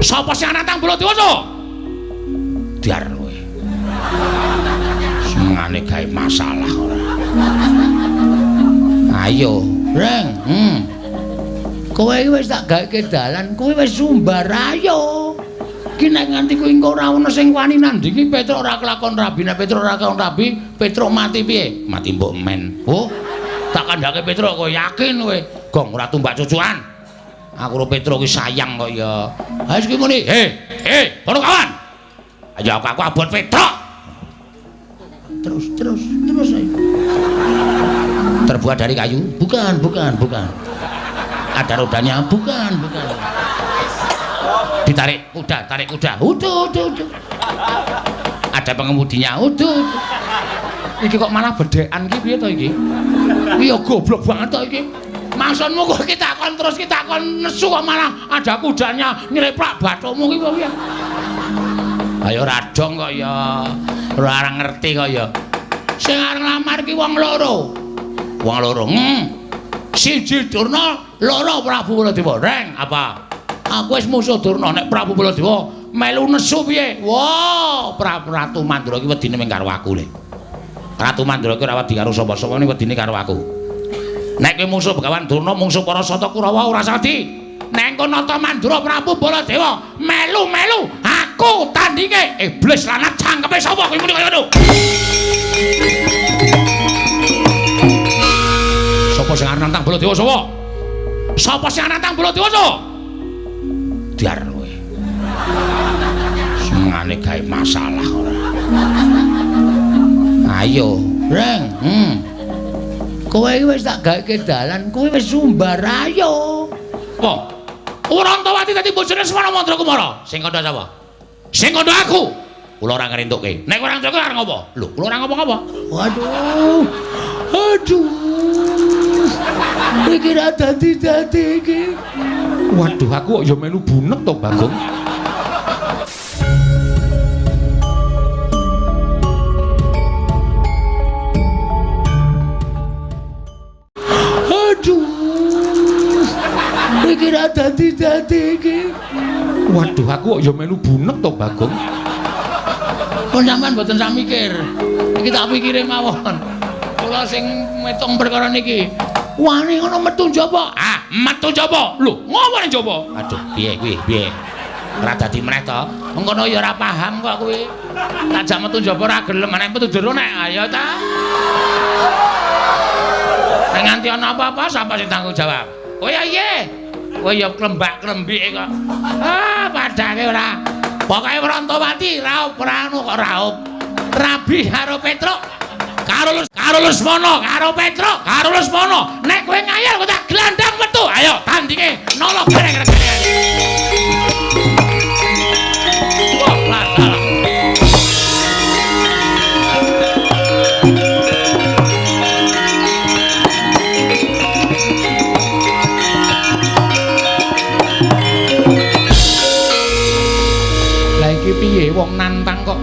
Sapa sing nantang Baladewa? Diar kowe. Semengane gawe masalah ora. Ayo, Reng. Kowe iki wis tak gaweke dalan, kowe wis sumbar ayo. Ki nek nganti kowe engko ora ana sing wani nandingi Petruk ora kelakon rabi, nek Petruk ora kelakon rabi, Petruk mati piye? Mati mbok men. Oh, tak kandhake Petruk kowe yakin kowe. Gong ora tumbak cucukan. Aku karo Petruk ki sayang kok ya. Ha iki muni, para kawan. Ayo aku abot Petruk. Terus ayo. Terbuat dari kayu? Bukan. Ada rodanya? Bukan. Ditarik kuda. Udah. Ada pengemudinya? Udah. Iki kok malah bedekan iki piye to iki? Iya goblok banget to iki. Maksudmu kok kita kon nesu kok malah ada kudanya nyreplak bathukmu iki piye? Ayo radong kok ya. Ora ngerti kok ya. Sing arep lamar ki wong loro. Siji Durna, loro Prabu Baladewa. Reng, apa? Aku wis musuh Durna nek Prabu Baladewa melu nesu piye? Wah, Ratu Mandura ki wedine mung karo aku le. Ratu Mandura ki ora wedi karo sapa-sapa ning wedine karo aku. Nek kowe musuh Begawan Durna, mungsuh para Sata Kurawa ora wedi. Nek engko nata Mandura Prabu Baladewa melu aku tandinge iblis lanat cangkepe sapa kowe muni kaya ngono. Sapa sing arep nantang Baladewa sapa? Sapa sing arep nantang Baladewa sapa? Diar kowe. Semengane gawe masalah ora. Ayo, Reng. Kowe iki wis tak gaweke dalan, kowe wis sumbar ayo. Apa? Urantawati dadi bojone Semana Mandra Kumara. Sing kandha sapa? Sing kandha aku. Kula ora ngrentukke. Nek ora ngrentukke arep ngopo? Lho, kula ora ngapa-ngapa. Aduh. Iki ra dadi iki. Waduh, aku kok ya melu bunek to, Bagong. Aduh. Iki ra dadi iki. Waduh, aku kok ya melu bunek to, Bagong. Kon sampean mboten sak mikir. Iki tak pikire mawon. Kula sing metung perkara niki. Wani ngono metu njaba. Metu njaba. Lho, ngopo ning njaba? Aduh, piye kuwi? Piye? Ora dadi meneh to. Mengkono ya ora paham kok kuwi. Tak jak metu njaba ora gelem, nek metu jero nek ayo ta. Nek nganti ana apa-apa sapa sing tanggung jawab? Oh ya iye. Kowe ya klembak-klembike kok. Padake ora. Pokoke Wrantawati raup ora anu kok raup. Rabi karo Petruk. Karo Lesmana, karo Petruk, karo Lesmana. Nek kowe ngayal kok tak glandang metu. Ayo tandinge nolok gareng-gareng. Wah, latal. Lah iki piye wong nantang kok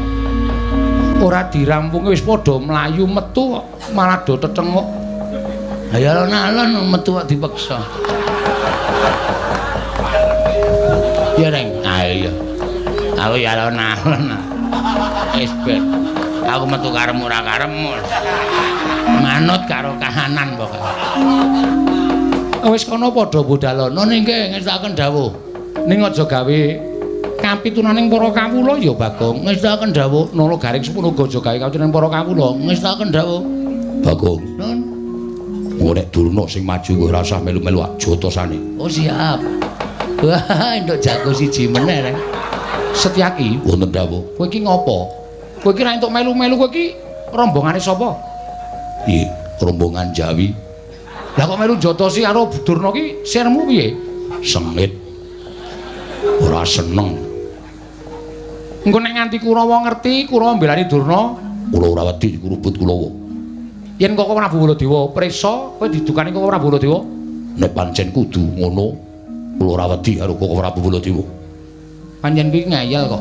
ora dirampunge wis padha mlayu metu kok malah do tetenguk. Ya alon-alon metu kok dipeksa. Ya Reng, ayo. Aku ya alon-alon. Wis ben. Aku metu karemu ora karemu. Manut karo kahanan pokoke. Wis kono padha budalono ningke ngestaken dawuh. Ning aja gawe kapitunaning para kawula ya Bagong ngestaken dawuh nala garing sepunaga aja gawe kapitunaning para kawula ngestaken dawuh Bagong nun nek Durna sing maju kowe ora usah melu-melu jotosane. Oh siap. Wah entuk jago siji meneh Reng. Setyaki wonten dawuh kowe iki ngopo? Kowe iki ra entuk melu-melu kowe iki rombongane sapa? Piye rombongan Jawi. Lah kok melu jotosi karo Durna ki sirmu piye? Sengit. Ora seneng. Engko nek nganti Kurawa ngerti, Kurawa mbelani Durna, kula ora wedi kurubut Kulawa. Yen kok Prabu Baladewa prisa, kowe didukani kok Prabu Baladewa? Nek pancen kudu ngono, kula ora wedi karo kok Prabu Baladewa. Pancen iki ngayal kok.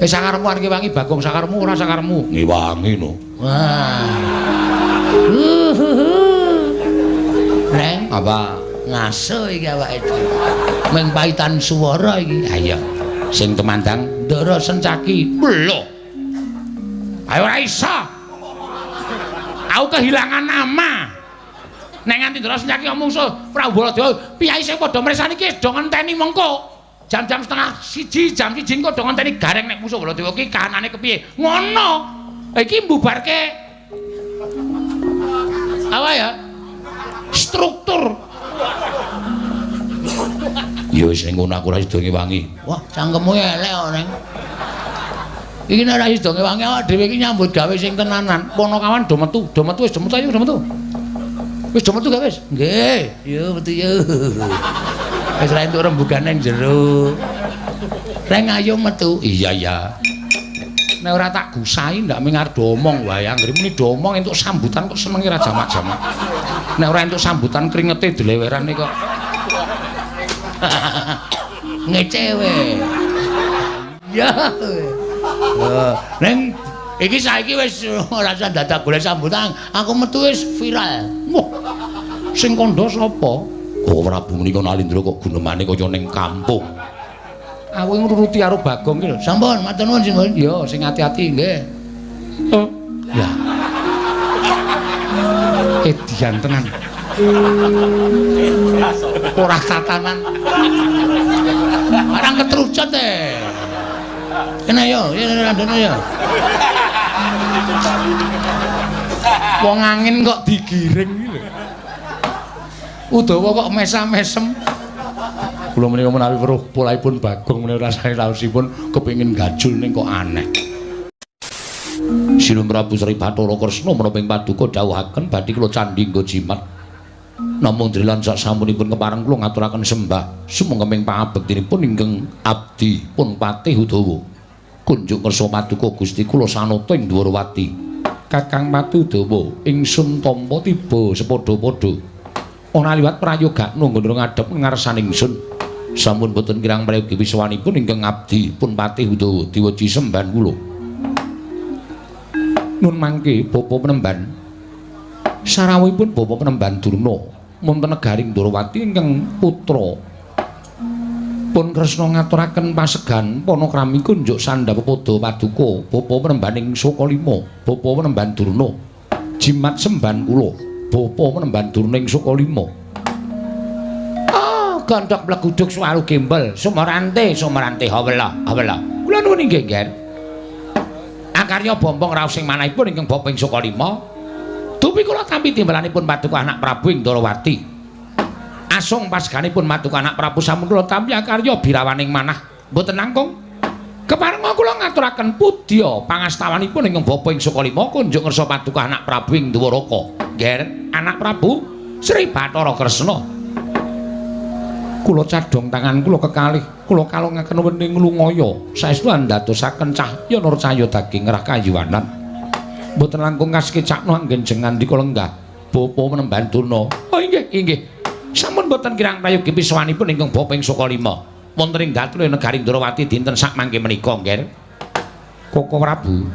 Sakaremu arep wangi Bagong sakaremu ora sakaremu. Ngewangi no. Wah. Reng, apa? ngaso iki awake dhewe. Ming paitan swara iki. Ha iya. Sing temandang Ndara Sencaki. Lho. Ayo ora iso. Aku kehilangan nama. Nek nganti Ndara Sencaki omong so Prabu Baladewa, piyai sing padha mresani iki do ngenteni mengko. Jam-jam setengah 1, jam 1 engko do ngenteni gareng nek musuh Baladewa iki kahanane kepiye. Ngono. Iki mbubarke apa ya? Struktur. Ya wis ning ngono aku ora sida ngewangi. Wah, cangkemmu elek kok, Neng. Iki nek ora sida ngewangi awak dhewe iki nyambut gawe sing tenanan. Ponokawan do metu wis do metu ayo do metu. Wis do metu gak wis? Nggih, yo metu yo. Wis ra entuk rembugan ning jero. Reng ayo metu. Iya ya. Nek ora tak gusahi ndak mengar do omong wae. Anggere muni do omong entuk sambutan kok senenge ra jamak-jamak. Nek ora entuk sambutan kringete dileweran iki kok. Ngecewe. Ya. Neng iki saiki wis ora usah dadak golek sambutan. Aku metu wis viral. Wah. Sing kandha sapa? Oh, Prabu menika Nalindra kok gunemane kaya ning kampung. Aku ngruruti karo Bagong iki lho. Sampun, matur nuwun Simbol. Ya, sing ati-ati nggih. Oh. Lah. Edian tenan. Ora tatanan. Barang ketrucut kena yo, randene yo. Wong angin kok digiring iki lho. Udawa kok mesam-mesem. Kula menika menawi weruh polaipun Bagong menika rasane raosipun kepengin gajul ning kok aneh. Sinuhun Prabu Sri Bathara Kresna menapa ing paduka dawuhaken badhe kula candhi nggo jimat. Namung drilan sak sampunipun kepareng kula ngaturaken sembah sumangga ing pangabektinipun ingkang abdi pun Patih Udawa. Kunjuk ngersa paduka Gusti kula sanata ing Dwarawati. Kakang Patih Udawa ingsun tampa tiba sepadha-padha. Ana liwat prayoga nunggu ngadhep ngarsaning ingsun. Sampun boten kirang prayogi wiswanipun ingkang abdi pun Patih Udawa diwaji sembahan kula. Nun mangke Bapa Penemban sarawuhipun Bapa Penemban Durna wonten negaring Dwarawati ingkang putra pun Kresna ngaturaken pasegan panakrami kunjuk sandha pepada paduka Bapa Penembaning Sukalima Bapa Penemban Durna jimat sembahan kula Bapa Penemban Durna ing Sukalima. Gondhok pleguduk suwaru gembel sumarante hawela kula nuwun inggih nggih. Akarya bombong raos sing manahipun ingkang Bapa ing Sukalima dupi kula tampi timbalanipun paduka anak Prabu ing Dwarawati. Asung paseganipun paduka anak Prabu sampun kula tampi akarya birawaning manah mboten langkung. Keparenga kula ngaturaken pudya pangastawanipun ingkang Bapa ing Sukalima kunjuk ngersa paduka anak Prabu ing Dwaraka. Nggih, anak Prabu Sri Bathara Kresna. Kula cadhong tangan kula kekalih kula kalongaken wening lungaya saestu andadosaken cahya nur cahya daging rah kayuwanan. Mboten langkung kasekecakno anggen jengan dika lenggah Bapa Penemban Durna. Oh inggih. Sampun mboten kirang prayogi piswanipun ingkang Bapa ing Sukalima. Wonten ing Gathul negaring Dwarawati dinten sak mangke menika nggih. Koko Prabu.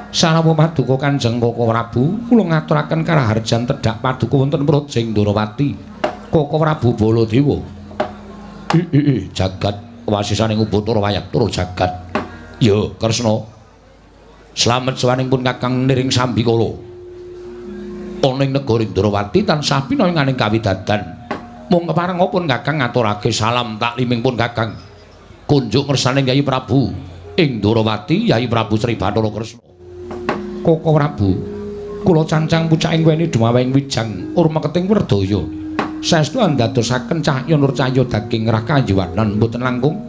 Sarawuh paduka Kanjeng Koko Prabu, kula ngaturaken karaharjan tedhak paduka wonten Projing Dwarawati. Koko Prabu Baladewa. Jagat wasisaning Ubathara Wayaktura jagat. Ya, Kresna. Slamet sawaningipun Kakang Niring Sambikala. Ana ing negaring Dwarawati tansah pinayunganing kawidadan. Mung keparenga pun Kakang ngaturake salam taklimingpun Kakang. Kunjuk ngersaning Yai Prabu ing Dwarawati, Yai Prabu Sri Bathara Kresna. Koko Prabu, kula cancang pucaking weni dumawing wijang urmeketing Werdaya. Saestu andadosaken cahya nur cahya daging rah kayuwanan mboten langkung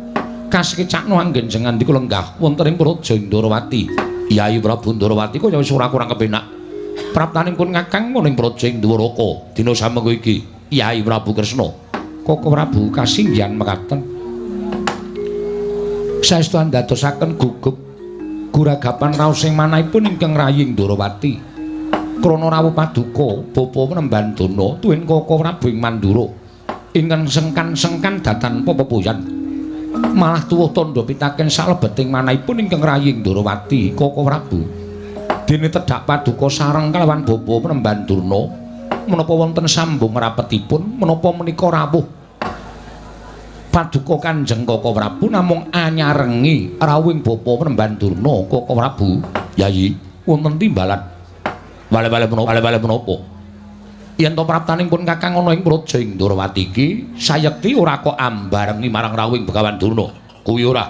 kasekecakno anggen jengan dika lenggah wonten ing Praja Dwarawati. Yai Prabu Dwarawati kaya wis ora kurang kepenak. Praptanipun Kakang ing Praja Dwaraka dina samengko iki. Yai Prabu Kresna. Koko Prabu kasinggihan mekaten. Saestu andadosaken gugup guragapan raos sing manahipun ingkang raying Dwarawati. Krana rawuh paduka Bapa Penemban Durna tuwin Koko Prabu ing Mandura ingkang sengkan-sengkan datan pepepoyan malah tuwuh tandha pitaken salebeting manahipun ingkang raying Dwarawati. Koko Prabu dene tedhak paduka sareng kalawan Bapa Penemban Durna menapa wonten sambung rapetipun menapa menika rawuh paduka Kanjeng Koko Prabu namung anyarengi rawuhing bapa Penemban Durna Koko Prabu. Yayi, wonten timbalan wale-wale menapa? Yen to praptanipun Kakang ana ing praja ing Ndrawati iki sayekti ora kok ambarengi marang rawuhing Begawan Durna. Kuwi ora.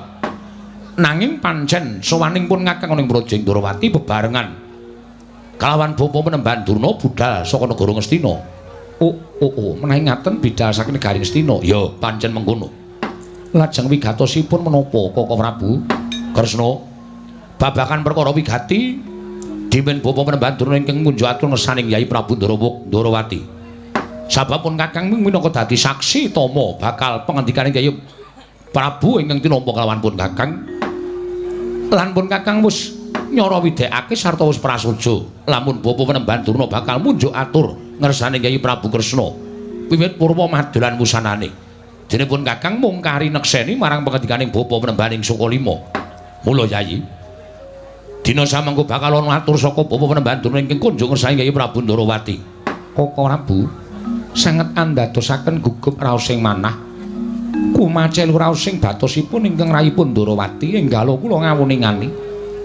Nanging pancen sowaningpun Kakang ana ing praja ing Ndrawati bebarengan kalawan bapa Penemban Durna budal saka negara Ngastina. Oh, menawi ngaten bidal saking negari Ngastina. Ya, pancen mengkono. Lajeng wigatosipun menapa Koko Prabu? Kresna, babakan perkara wigati dimen bapa Penemban Durna ingkang munjuk atur ngersaning Yai Prabu Ndrawati. Sababpun Kakang minangka dadi saksi tama bakal pangandikaning Yai Prabu ingkang tinampa kalawan pun Kakang. Lan pun Kakang wis nyara widekake sarta wis prasaja lamun bapa Penemban Durna bakal munjuk atur ngersane Yai Prabu Kresna wiwit purwa madolan wusanane. Dene pun Kakang mungkari nekseni marang pangandikaning bapa Penemban ing Sukalima. Mula Yayi, dina samengko bakal ana atur saka bapa Penemban Durna ingkang kunjuk ngersane Yai Prabu Ndrawati. Koko Prabu sanget andadosaken gugup raosing manah kumacel raosing batosipun ingkang rayipun Ndrawati enggal kula ngawuningani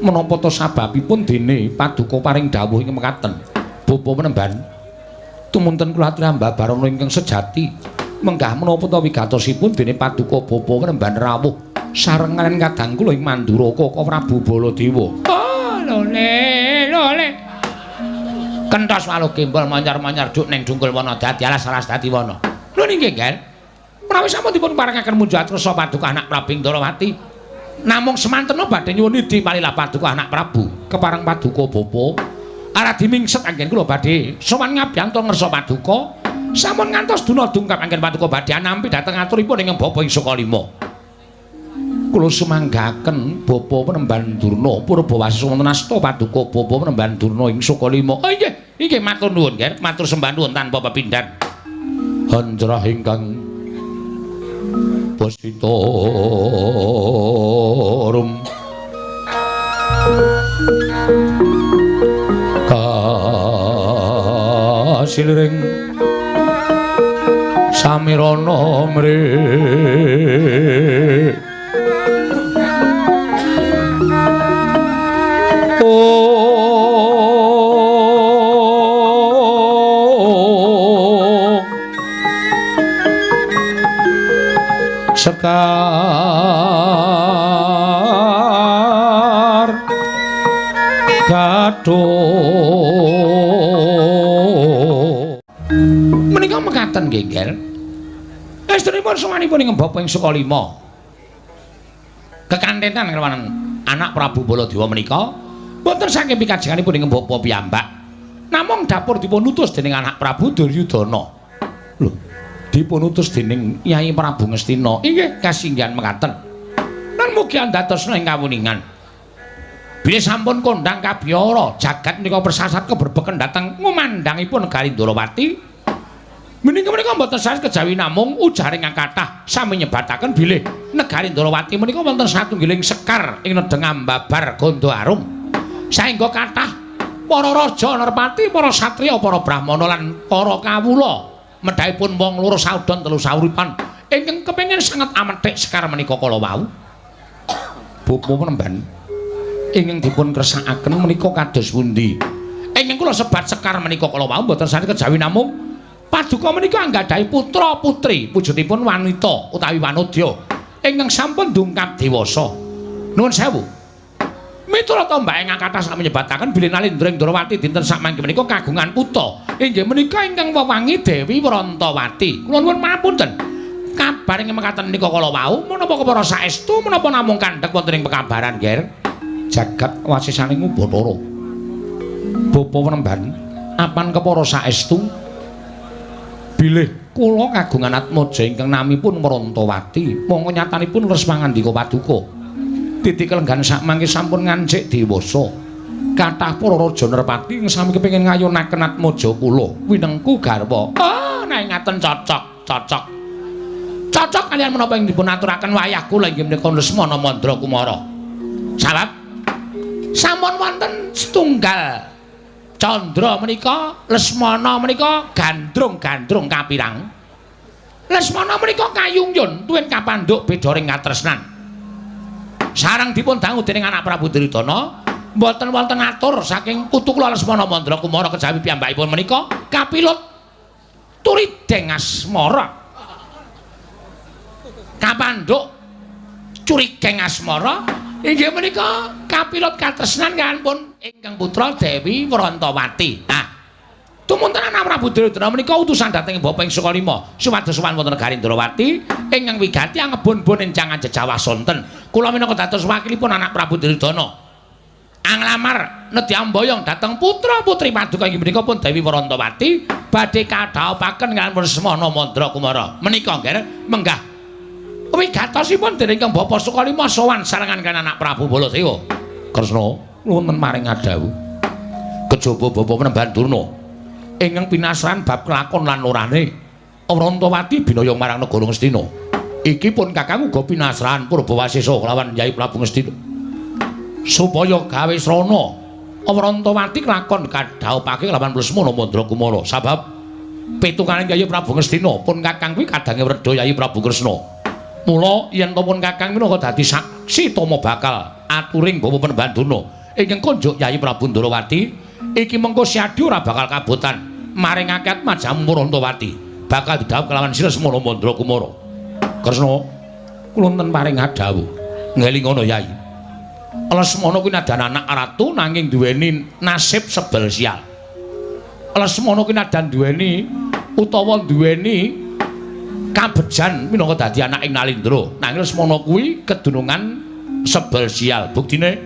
menapa to sababipun dene paduka paring dawuh ing mekaten bapa Penemban tumunten kula aturi ambabarana ingkang sejati menggah menapa to wigatosipun dene paduka bapa Penemban rawuh sarengan kadang kula ing Mandura Koko Prabu Baladewa. Lole kenthos waluh gembol manyar-manyar duk ning dungkul wana dadi alas-alas dadi wana. Lho nggih, Ger. Menawi sampun dipun paringaken munjuk atur paduka anak Prabu Ndrawati namung semantena badhe nyuwun idi palilah paduka anak Prabu kepareng paduka bapa aradi mingset anggen kula badhe sowan ngabyanto ngersa paduka sampun ngantos duna dungkap anggen paduka badhe nampi dhateng aturipun ing bapa ing Sukalima. Kula sumanggaken bapa Penemban Durna Purbawasih wonten asta paduka bapa Penemban Durna ing Sukalima. Oh nggih matur nuwun nggih matur sembah nuwun tanpa pepindhan. Hanjrah ingkang Positorum kasilring samirana mri sekar gaduh menika mekaten nggih Ger. Estrinipun sawanipun ing bapa ing Sukalima kekanthenan kelawan anak Prabu Baladewa menika boten saking pikajenganipun ing bapa piyambak namung dapur dipun utus dening anak Prabu Duryudana. Lho, dipun utus dening Nyai Prabu Ngastina. Inggih kasinggihan mekaten. Lan mugi andadosna ing kawuningan. Bilih sampun kondhang kabiyara jagat menika persasat keberbeken dhateng ngumandhangipun negari Ndrawati. Menika mboten sanes kejawi namung ujaring kathah sami nyebataken bilih negari Ndrawati menika wonten satunggiling sekar ing nedeng ambabar Ganda Arum. Saengga kathah para raja Narpati, para satriya, para brahmana lan para kawula medhaipun wong loro saudon telu sauripan ingkang kepengin sanget amethik sekar menika kala wau. Bapa Penemban ingkang dipun kersakaken menika kados pundi? Ingkang kula sebat sekar menika kala wau mboten sanes kejawi namung paduka menika anggadhahi putra putri wujudipun wanita utawi wanodya ingkang sampun dungkap dewasa. Nuwun sewu. Miturut mbake ngakathah sak menyebataken bilih Nalendra ing Ndrawati dinten sakmangke menika kagungan putra. Inggih menika ingkang wewangi Dewi Wrantawati. Kula nuwun pamunten. Kabar ing mekaten menika kala wau menapa kepara saestu menapa namung kandhek wonten ing pekabaran, Ger? Jagat wasisaning Bathara. Bapa Penemban, apan kepara saestu bilih kula kagungan atmaja ingkang namipun Wrantawati monggo nyatanipun leres pangandika paduka titik kelenggan sakmangke sampun ngancik dewasa kathah para raja Narpati sami kepengin ngayonaken atmaja kula winengku garwa. Nek ngaten cocok kalian menapa ing dipun aturaken wayah kula inggih menika Lesmana Mandra Kumara. Salat sampun wonten setunggal Candra menika, Lesmana menika gandrung-gandrung kapirang. Lesmana menika kayungyun tuwin kapandhuk beda ring katresnan. Sareng dipun dangu dening anak Prabu Duryudana, mboten wonten atur saking putu kula Lesmana Mandra Kumara kejawi piyambakipun menika kapilut turideng asmara. Kapandhuk curigeng asmara inggih menika kapilut katresnan kanipun ingkang putra Dewi Wrantawati. Nah, tumunten anak Prabu Duryudana menika utusan dhateng Bapa ing Sukalima supados sowan wonten negari Indrawati ingkang wigati angebon-bon encangan jejawah sonten. Kula minangka dados wakilipun anak Prabu Duryudana anglamar nedya mboyong dhateng putra-putri paduka inggih menika pun Dewi Wrantawati badhe kadhaopaken kaliyan Lesmana Mandra Kumara. Menika nggih menggah wigatosipun dening Kang Bapa Sukalima sowan sarengan kan anak Prabu Baladewa. Kresna wonten maring adawu. Kejaba Bapa Penemban Durna ingkang pinasran bab kelakon lan lorane Wrantawati binaya marang negara Ngastina. Iki pun Kakang uga pinasran Purbawasesa kelawan Yai Prabu Ngastina. Supaya gawe srana Wrantawati kelakon kadhaupake kelawan Lesmana Mandra Kumara. Sabab pitungane Yai Prabu Ngastina pun Kakang kuwi kadange werda Yai Prabu Kresna. Mula yen to pun Kakang minangka dadi saksi tama bakal aturing Bapa Penemban Durna ingkang kunjuk Yai Prabu Ndrawati iki mengko siadi ora bakal kabotan maring akad majamu Wrantawati bakal didhawuh kelawan Lesmana Mandra Kumara. Kresna kula wonten paring adhawuh ngelingono Yai. Lesmana kuwi nadan anak ratu nanging duweni nasib sebel sial. Lesmana kuwi nadan duweni utawa duweni kabejan minangka dadi anak ing Nalindra nanging Lesmana kuwi kedunungan sebel sial. Buktine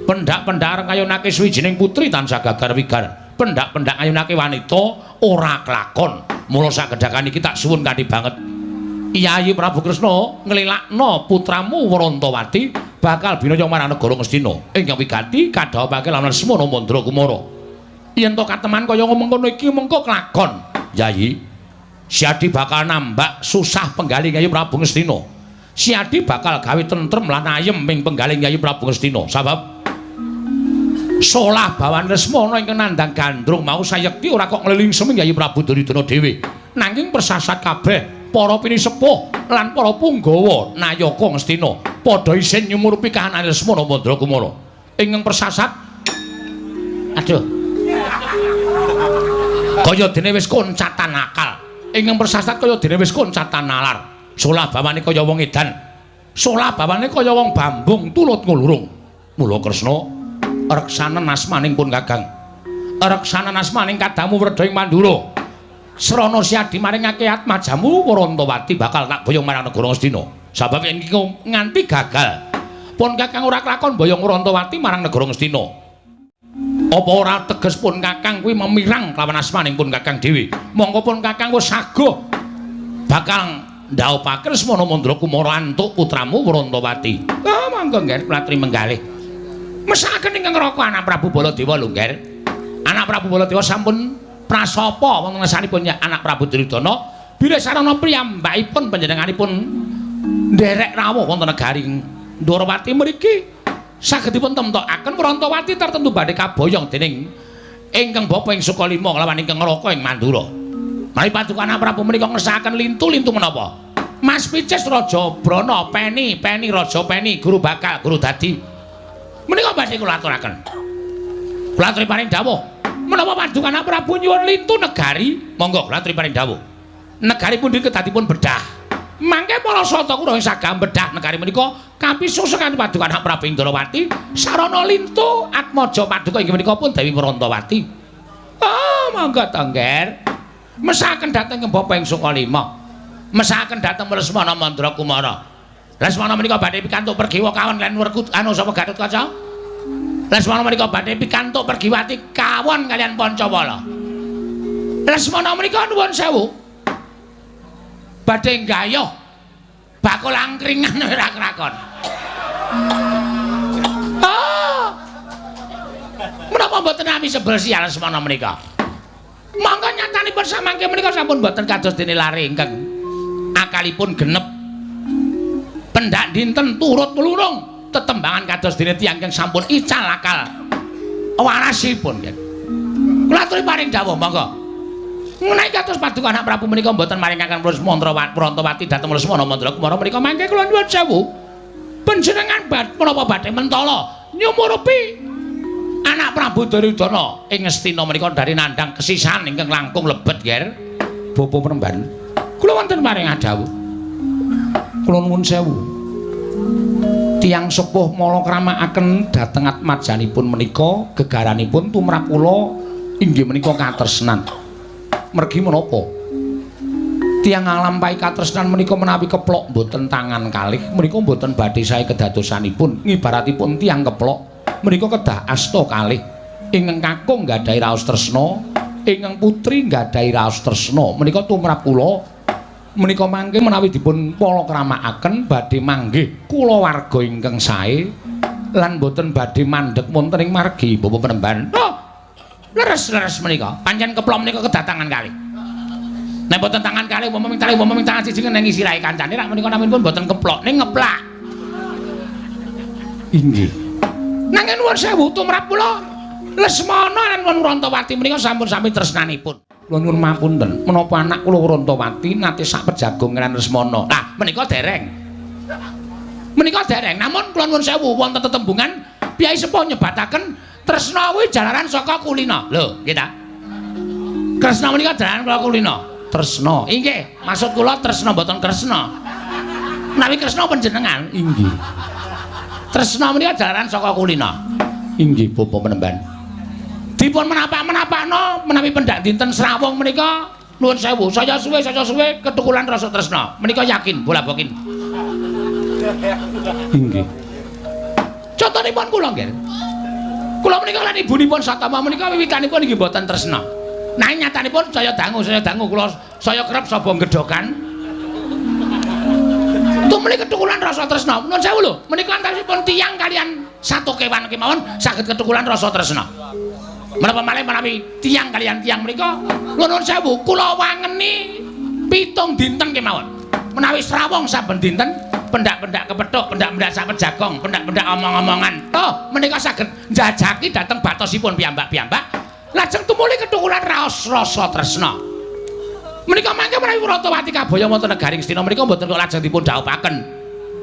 pendak-pendak ngayunake suwijining putri tansah gagar wigar, pendak-pendak ngayunake wanita ora kelakon. Mula sakedhakan iki tak suwun kanthi banget Yai Prabu Kresna nglelakna putramu Wrantawati bakal binaya marang negara Ngastina ingkang wigati kadhaupake lawan Lesmana Mandra Kumara. Yen to kateman kaya ngono iki mengko kelakon Yai, Siadi bakal nambak susah penggaling Yai Prabu Ngastina. Siadi bakal gawe tentrem lan ayem ing penggaling Yai Prabu Ngastina. Sabab solah bawan Lesmana ingkang nandhang gandrung mau sayekti ora kok nglingsem Yai Prabu Duryudana dhewe, nanging persasat kabeh para pinisepuh lan para punggawa nayaka Ngastina padha isin nyumurupi kahanan Lesmana Mandra Kumara. Ingkang persasat aduh kaya dene wis koncatan akal. Ingkang persasat kaya dene wis koncatan nalar. Solah bawane kaya wong edan. Solah bawane kaya wong bambung tulut ngulurung. Mula Kresna reksanen asmaning pun Kakang. Reksanen asmaning kadhamu Werda ing Mandura. Srana siadi maringake atmajamu Wrantawati bakal tak boyong marang negara Ngastina. Sabab yen iki nganti gagal pun Kakang ora kelakon boyong Wrantawati marang negara Ngastina. Apa ora teges pun Kakang kuwi memirang kelawan asmaning pun Kakang dhewe. Mongko pun Kakang wis saguh bakal ndhawuhake Lesmana Mandra Kumara antuk putramu Wrantawati. Ah monggo nggih Pratri menggalih. Mesakaken ingkang raka anak Prabu Baladewa lho nggih. Anak Prabu Baladewa sampun prasapa wonten ngarsanipun anak Prabu Duryudana bilih sarana priyambakipun panjenenganipun nderek rawuh wonten negari Ndrawati mriki. Sagedipun temtokaken Wrantawati tertentu badhe kaboyong dening ingkang Bapa ing Sukalima kelawan ingkang Raka ing Mandura. Mari paduka anak Prabu menika ngersakaken lintu-lintu menapa? Mas Picis Raja Brana, Peni Raja Peni, guru bakal, guru dadi. Menika badhe kula aturaken. Kula aturi paring dawuh, menapa paduka anak Prabu nyuwun lintu negari, monggo kula aturi paring dawuh. Negari pundi kedadipun bedah. Mangke para sata kula ing sagam bedah negari menika kapisusukan paduka anak Prabu Indrawati sarana lintu atmaja paduka inggih menika pun Dewi Wrantawati. Ah, monggo to nggih. Mesakaken dhateng Bapa ing Sukalima. Mesakaken dhateng Lesmana Mandra Kumara. Lesmana menika badhe pikantuk pergiwa kawon lan werkut anu sapa Gatotkaca. Lesmana menika badhe pikantuk pergiwati kawon kalian Pancawala. Lesmana menika nuwun sewu. Badhe nggayuh bakul angkringan ora krakon. Ah. Menapa mboten nami sebel sial semana menika? Mangga nyatanipun samangke menika sampun mboten kados dene lare ingkang akalipun genep. Pendak dinten turut melurung tetembangan kados dene tiyang ingkang sampun ical akal warasipun. Kula aturi paring dawuh monggo. Menawi kados paduka anak Prabu menika mboten maringaken Prantawati dhateng Lesmana Mandra Kumara menika mangke kula nyuwun sewu. Panjenengan menapa badhe mentala nyumurupi anak Prabu Duryudana ing Ngastina menika dari nandhang kesisan ingkang langkung lebet ger. Bapa Penemban. Kula wonten paring dawuh. Kula nuwun sewu. Tiyang sepuh mala kramakaken dhateng atmajanipun menika gegaranipun tumrap kula inggih menika katresnan. Mergi menapa? Tiyang nglampahi katresnan menika menawi keplok mboten tangan kalih menika mboten badhe sae kedadosanipun ngibaratipun tiyang keplok menika kedah asta kalih ingkang kakung nggadahi raos tresna ingkang putri nggadahi raos tresna menika tumrap kula menika mangke menawi dipun palakramaken badhe manggih kulawarga ingkang sae lan mboten badhe mandheg wonten ing margi Bapak Penemban. Leres-leres menika. Pancen keplok menika kedatangan kalih. Nek mboten tangan kalih umpama tangan siji nang sirahe kancane rak menika naminipun mboten keplok ning ngeplak. Inggih. Nanging nuwun sewu tumrap kula Lesmana lan Wrantawati menika sampun sami tresnanipun. Kula nuwun mapunten menapa anak kula Wrantawati nate sak pejagong lan Lesmana. Lah menika dereng. Menika dereng. Namun kula nuwun sewu wonten tetembungan piyai sepuh nyebataken tresna kuwi jalaran saka kulina. Lho, nggih ta? Kresna menika jalaran kula kulina. Tresna. Inggih, maksud kula tresna mboten kresna. Menawi kresna panjenengan, inggih. Tresna menika jalaran saka kulina. Inggih, Bapak Penemban. Dipun menapak-menapakno menawi pendak dinten Srawung menika nuwun sewu, saya suwe ketukulan rasa tresna. Menika yakin bola bokin. Inggih. Contonipun kula nggih. Kula menika lan ibunipun Satama menika wiwitanipun inggih boten tresna. Nanging nyatanipun saya dangu kula saya kerep saba gedhokan. Tumeli ketukulan rasa tresna. Nuwun sewu lho, menika antawisipun tiyang kalian satu kewan kemawon saged ketukulan rasa tresna. Menapa malih menawi tiyang kalian tiyang menika nuwun sewu kula wangeni 7 dinten kemawon. Menawi Srawung saben dinten pendak-pendak kepethuk, pendak-pendak sak pejagong, pendak-pendak omong-omongan. Toh menika saged njajaki dhateng batosipun piyambak-piyambak lajeng tumuli ketukulan raos rasa tresna. Menika mangke menawi Wrantawati kabaya wonten negaring Ngastina menika mboten kok lajeng dipun dhaupaken.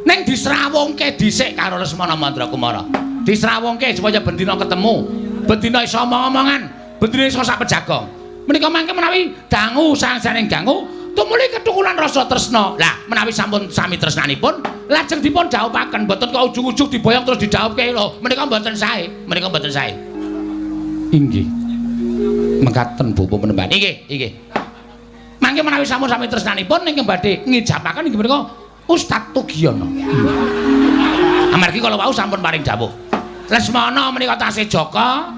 Ning disrawungke dhisik karo Lesmana Mandra Kumara. Disrawungke supaya bendina ketemu, bendina iso omong-omongan, bendina iso sak pejagong. Menika mangke menawi dangu sangsane dangu tumuli ketukulan rasa tresna. Lah menawi sampun sami tresnanipun lajeng dipun dhaupaken mboten kok ujug-ujug diboyong terus didhauke lho. Menika mboten sae. Menika mboten sae. Inggih. Mekaten Bapak Penemban. Inggih. Mangke menawi sampun sami tresnanipun ingkang badhe ngijapaken inggih menika Ustaz Tugiono. Amargi kala wau sampun paring dawuh. Lesmana menika tasih Jaka.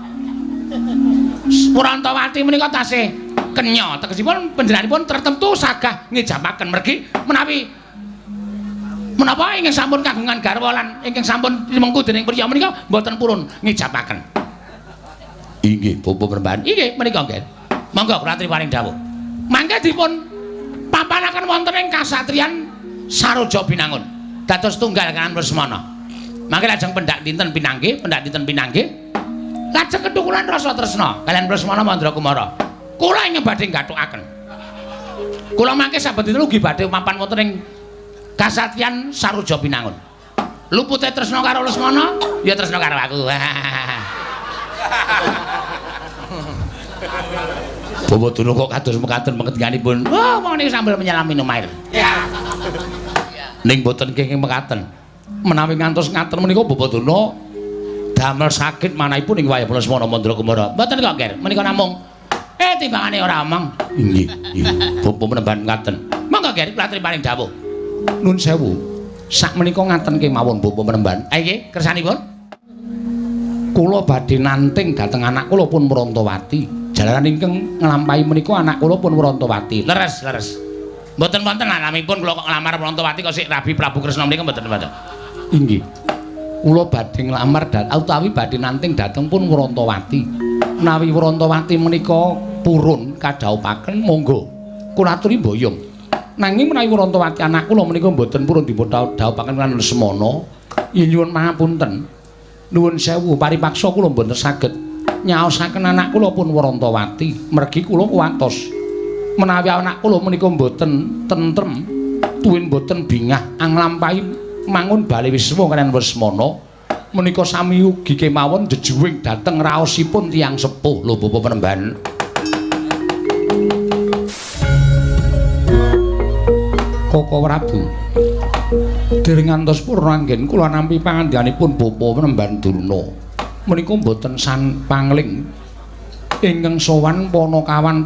Wrantawati menika tasih Kenya. Tegesipun panjenenganipun tertentu sagah ngijapaken mergi menawi menapa ingkang sampun kagungan garwa lan ingkang sampun mengku dening priya menika mboten purun ngijapaken. Inggih, Bapak Penemban. Inggih, menika nggih. Monggo kula aturi paring dawuh. Mangke dipun papanaken wonten ing kasatriyan Saroja Binangun. Dados tunggal kaliyan Lesmana. Mangke lajeng pendak dinten pinanggih, lajeng ketukulan rasa tresna kaliyan Lesmana Mandra Kumara. Kula ingkang badhe nggathukaken. Kula mangke saben dinten ugi badhe mapan wonten ing kasatriyan Saroja Binangun. Lupute tresna karo Lesmana, ya tresna karo aku. Bapak Dono kok kados mekaten pengendikaanipun. Wah, wong niki sambil menyelami minum air. Ning boten kenging mekaten. Menawi ngantos ngaten menika Bapak Dono damel sakit manahipun ing wayah Lesmana Mandra Kumara. Mboten kok, Ger. Menika namung timbangane ora omong. Inggih. Bapak Penemban ngaten. Monggo, Ger, kula aturi paring dawuh. Nuwun sewu. Sak menika ngaten kemawon Bapak Penemban. Nggih, kersanipun. Kula badhe nanting dhateng anak kula pun Wrantawati. Jalaran ingkang nglampahi menika anak kula pun Wrantawati. Leres. Mboten wonten alamipun kula kok nglamar Wrantawati kok sik Rabi Prabu Kresna menika mboten wonten. Inggih. Kula badhe nglamar utawi badhe nanting dhateng pun Wrantawati. Menawi Wrantawati menika purun kadhaupaken monggo kula aturi mboyong. Nanging menawi Wrantawati anak kula menika mboten purun dipun dhaupaken lan Lesmana, yen nyuwun pangapunten. Nuwun sewu paripaksa kula mboten saged nyaosaken anak kula pun Warantawati mergi kula kuwatos menawi anak kula menika mboten tentrem tuwin mboten bingah anglampahi mangun bali wisma kaliyan Lesmana menika sami ugi kemawon jejuwing dhateng raosipun tiyang sepuh lho Bapak Penemban. Koko Prabu dereng ngantos purna anggen kula nampi pangandhanipun Bapak Penemban Durna menika mboten san pangling ingkang sowan Panakawan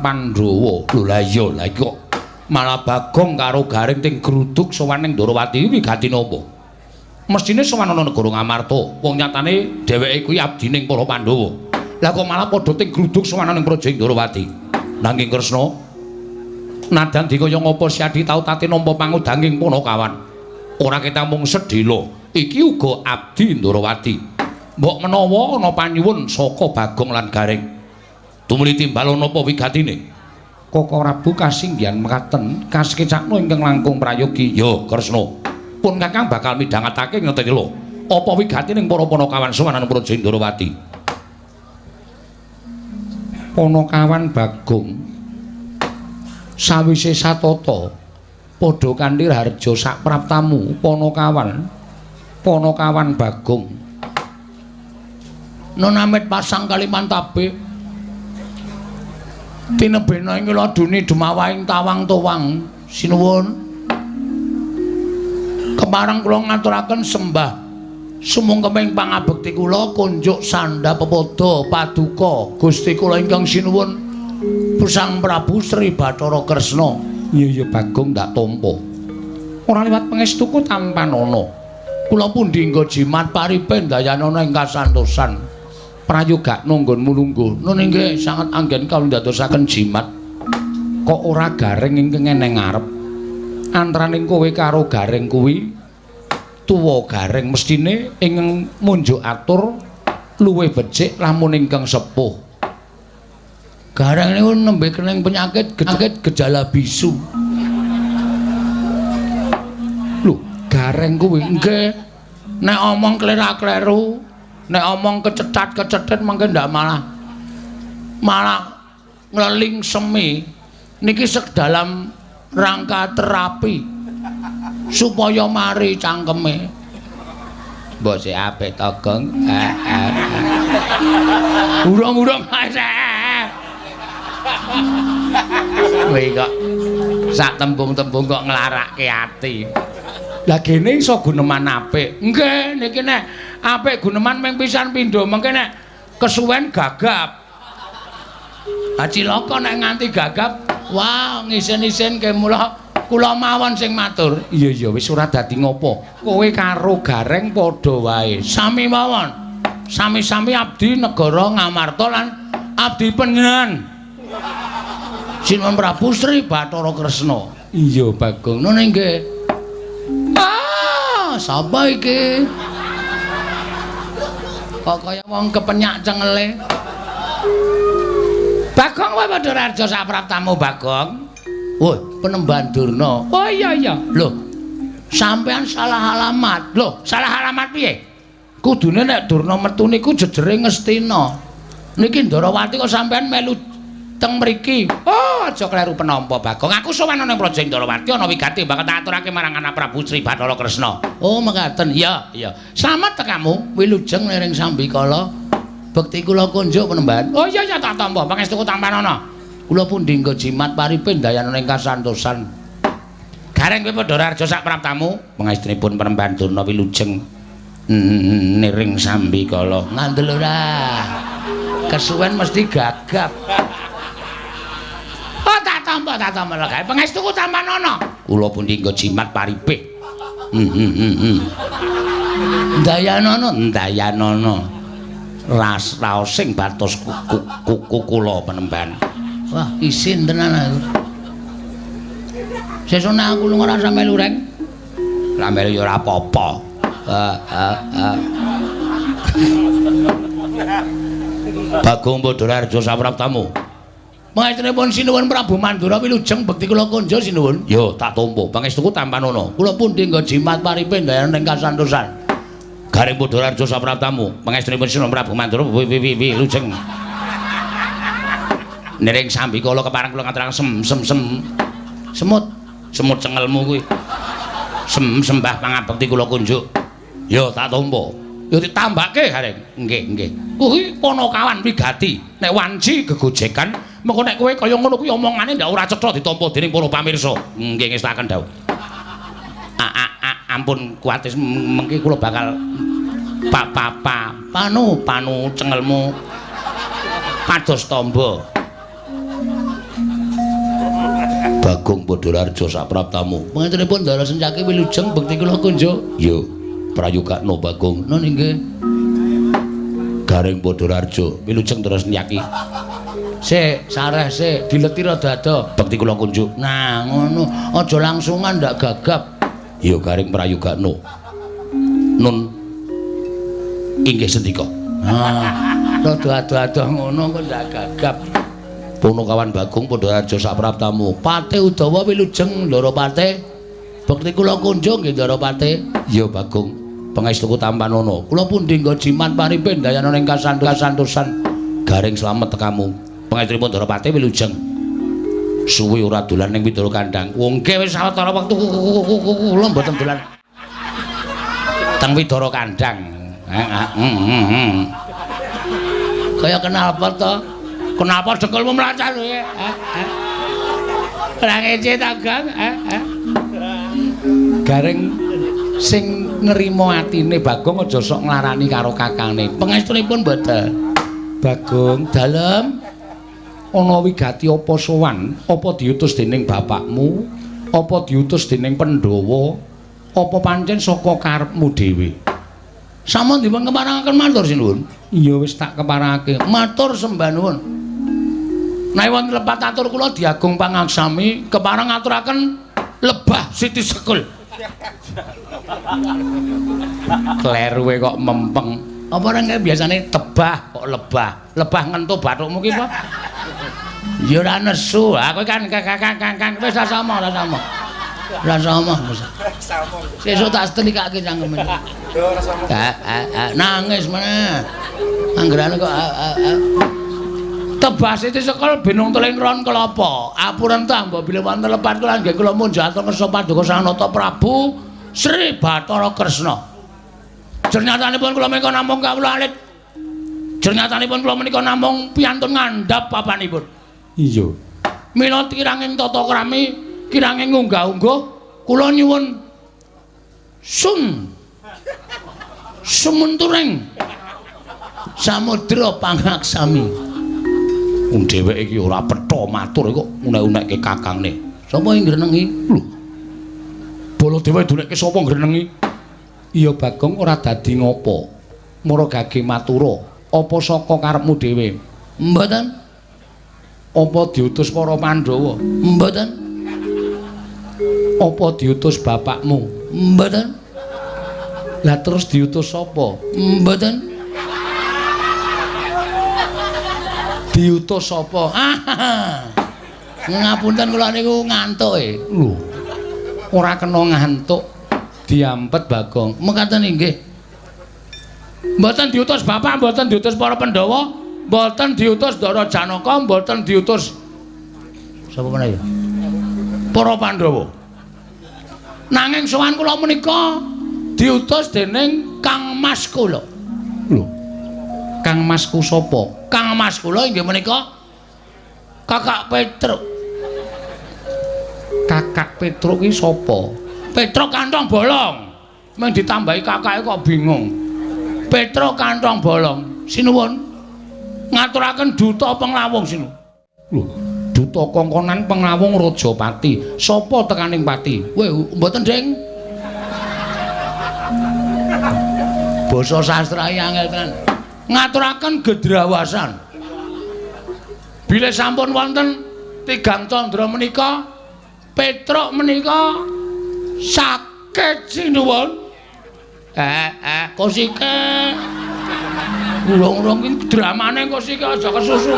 Pandhawa. Lho la iya la kok malah Bagong karo Garing ting gruduk sowan ning Ndarawati wigati napa? Mestine sowan ana negara Ngamarta. Wong nyatane dheweke kuwi abdining para Pandhawa. Lah kok malah padha ting gruduk sowan ning Praja Ndarawati. Nanging Kresna nadan dikaya ngapa si Adi tau tate nampa pangudanging Panakawan. Ora ketang mung sedhela, iki uga abdi Ndarawati. Mbok menawa ana panyuwun saka Bagong lan Garing. Tumuli timbal napa wigatine? Koko Prabu kasinggihan mekaten kasekecakna ingkang langkung prayogi. Ya, Kresna. Pun Kakang bakal midhangetake ngeten lho. Apa wigatining para Panakawan sowanan Praja Ndarawati? Panakawan Bagong sawise satata padha kanthi harja sak praptamu Panakawan Bagong Nonamit pasang Kalimantabe tinebena ing ladune Demawahing Tawang Towang sinuwun kemareng kula ngaturaken sembah sumungkeming pangabekti kula kunjuk sandha pepodo paduka Gusti kula ingkang sinuwun Pusang Prabu Sri Bathara Kresna. Iya Bagong ndak tampa. Ora liwat pangestuku tampanana. Kula pundi nggo jimat paripen dayanana ing kasantosan. Prayoga nunggonmu lungguh. Nun inggih sanget anggen kawula ndadosaken jimat. Kok ora Garing ingkang eneng ngarep. Antaraning kowe karo Garing kuwi tuwa Garing mestine ingkang munjuk atur luwih becik lamun ingkang sepuh. Garing niku nembe kening penyakit gejala bisu. Lho, Garing kuwi nggih nek omong klera-kleru, nek omong kecethat-kecethet mengke ndak malah ngleling semi. Niki sedalam rangka terapi supaya mari cangkeme. Mbok sik apik to, Gong. Urung-urung ae. Kowe kok sak tembung-tembung kok nglarake ati. Lah gene iso guneman apik. Nggih, niki nek apik guneman ming pisan pindho, mengke nek kesuwen gagap. Ha cilaka nek nganti gagap, wah ngisen-isen ke mula kula mawon sing matur. Iya wis ora dadi ngopo. Kowe karo Garing padha wae. Sami mawon. Sami-sami abdi negara Ngamarta lan abdi panjenengan. Sinuwun Prabu Sri Bathara Kresna. Iya Bagong. Nun nggih. Sapa iki? Kok kaya wong kepenyak cengele. Bagong wae padha raja sak praptamu Bagong. Woi, Penemban Durna. Oh iya. Lho. Sampean salah alamat. Lho, salah alamat piye? Kudune nek Durna metu niku jejere Ngastina. Niki Ndarawati kok sampean melu teng mriki. Oh, aja kleru penampa Bagong. Aku sowan nang Praja Ndarawati ana wigati bakal tak aturake marang anak Prabu Sri Bathara Kresna. Oh, mekaten. Iya. Slamet tekamu, wilujeng liring sambikala. Bekti kula kunjuk Penemban. Oh iya tak tampa pangestuku tampanana. Kula pundi nggo jimat paripen dayanana ing kasantosan. Garing kowe padha raja sak praptamu, pangestunipun Penemban Durna wilujeng niring sambikala. Ngandel ora. Kesuwen mesti gagap. Tak tampa lagae pangestuku tampanana. Kula pundi nggo jimat paripih. Dayanana. Raos sing batos kuku kula Penemban. Wah, isin tenan aku. Sesuk nek aku lunga rasa melu reng. Lah melu ya ora apa-apa. Bagong Padhararja sapraptamu. Pangestunipun sinuwun Prabu Mandura wilujeng bekti kula konja sinuwun. Ya, tak tampa. Pangestuku tampanana. Kula pundi nggo jimat paripin dayanana ing kasantosan. Garing Padhararja sapraptamu pangestunipun Sina Prabu Mandura wilujeng. Nering sambi kala kepareng kula ngaturaken semut cengelmu kuwi. Sembah pangabekti kula kunjuk. Ya tak tampa. Ya ditambake Garing. Nggih. Kuwi Panakawan wigati. Nek wanci gegojekan, mengko nek kowe kaya ngono kuwi omongane ndak ora cetha ditampa dening para pamirsa. Nggih ngestaken dawuh. Ampun kuatis mengki kula bakal panu cengelmu pados tamba. Bagong Padhararja sapraptamu. Panjenenganipun Ndara Sencaki wilujeng bekti kula kunjuk. Yo, prayogakna Bagong. Nun inggih. Garing Padhararja wilujeng Ndara Sencaki. Sik, sareh sik, dileti rada ado. Bekti kula kunjuk. Nah, ngono. Aja langsungan ndak gagap. Ya garing prayogakna. Nun inggih sendika. Rada ado-ado ngono kok ndak gagap. Panakawan Bagong Padhararja sapraptamu. Pate Udawa wilujeng Ndara Pate. Bekti kula kunjung nggih Ndara Pate. Ya Bagong, pangestuku tampanana. Kula pundi nggo jiman paripen dayana ing kasantosan. Garing slamet tekamu. Pangestunipun Ndara Pate wilujeng. Suwi ora dolan ning Widara Kandhang. Wong ke wis sawetara wektu kula mboten dolan teng Widara Kandhang. Kaya kenal apa to? Kenapa dekelmu mlacar kowe? Ora ngece ta, Gang? Garing sing nrimo atine Bagong aja sok nglarani karo kakane. Pangestunipun mboten. Bagong dalem ana wigati apa sowan? Apa diutus dening bapakmu? Apa diutus dening Pandhawa? Apa pancen saka karepmu dhewe? Sampun dipun keparengaken matur sinuwun. Iya wis tak keparengake. Matur sembah nuwun. Nek wonten lepat atur kula Diagung Pangaksami kepareng ngaturaken lebah Siti Sekul. Kleruwe kok mempeng. Apa ora kaya biasane tebah kok lebah. Lebah ngentuh bathukmu ki apa? Ya ora nesu. Aku kan Kang wis ra sama. Ra sama. Sesuk tak setrikake cangkeme. Nangis meneh. Anggerane kok tebah Siti Sekul binung teling ron kelapa. Apuren ta mbok bilih wonten lepat kula nggih kula munjuk atur kersa paduka Sang Nata Prabu Sri Bathara Kresna. Jernyatanipun kula menika namung kawula alit. Jernyatanipun kula menika namung piantun ngandhap papanipun. Iya. Mila kiranging tata krami, kiranging unggah-ungguh kula nyuwun sumunturing Samudra Pangaksami. Wong dheweke iki ora petha matur kok unek-unekke kakangne. Sapa sing ngrenengi? Lho. Baladewa dunekke sapa ngrenengi? Iya Bagong ora dadi ngopo. Mara gage matura, apa saka karepmu dhewe? Mboten. Apa diutus para Pandhawa? Mboten. Apa diutus bapakmu? Mboten. Lah terus diutus sapa? Mboten. Diutus sapa? Ngapunten kula niku ngantuk e. Lho. Ora kena ngantuk. Diampet Bagong. Mekaten inggih. Mboten diutus bapak, mboten diutus para Pandhawa, mboten diutus Ndara Janaka, mboten diutus sapa meneh ya? Para Pandhawa. Nanging sowan kula menika diutus dening Kang Mas kula. Lho. Kang Masku sapa? Kang Mas kula inggih menika Kakak Petruk. Kakak Petruk iki sapa? Petruk kantong bolong. Mung ditambahi kakake kok bingung. Petruk kantong bolong. Sinuwun ngaturaken duta penglawung sinuwun. Lho, duta kongkonan penglawung Rajapati. Sapa tekaning pati? Weh, mboten, Ding. Basa sastra angel tenan. Ngaturaken gedrawasan. Bilih sampun wonten tigang candra menika, Petruk menika sakit sinuwun. Kosike. Urung-urung iki dramane kosike aja kesusu.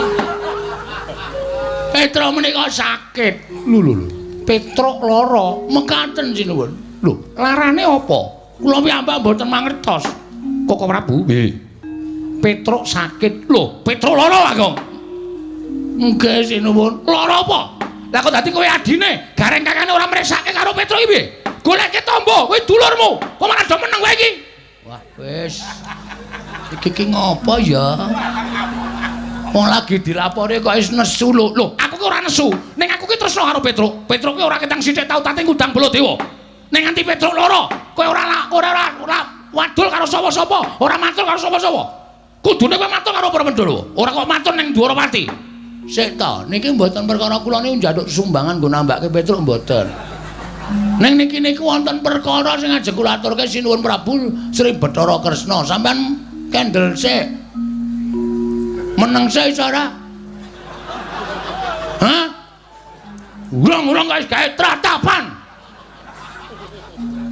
Petruk menika sakit. Lho. Petruk lara, mekaten sinuwun. Lho, larane apa? Kula piyambak mboten mangertos. Koko Prabu. Nggih. Petruk sakit. Lho, Petruk lara, Kakang. Nggih, sinuwun. Lara apa? Lah kok dadi kowe adine, gareng kakane ora mresake karo Petruk iki piye? Goleke tombo, kowe dulurmu. Kok malah do meneng kowe iki? Wah, wis. Iki ngopo ya? Wong lagi dilapori kok wis nesu lho. Lho, aku ki ora nesu. Ning aku ki tresno karo Petruk. Petruk ki ora ketang sithik tau tate ngundang Baladewa. Ning nganti Petruk lara, kowe ora wadul karo sapa-sapa, ora matur karo sapa-sapa. Kudune kowe matur karo para Pandhawa. Ora kok matur ning Dwarawati. Sik to, niki mboten perkara kula niku njaluk sumbangan nggo nambahke Petruk mboten. Ning niki niku wonten perkara sing ajeng kula aturke sinuwun Prabu Sri Bathara Kresna. Sampeyan kendel sik. Meneng sik iso ora? Hah? Urung-urung guys gawe tratapan.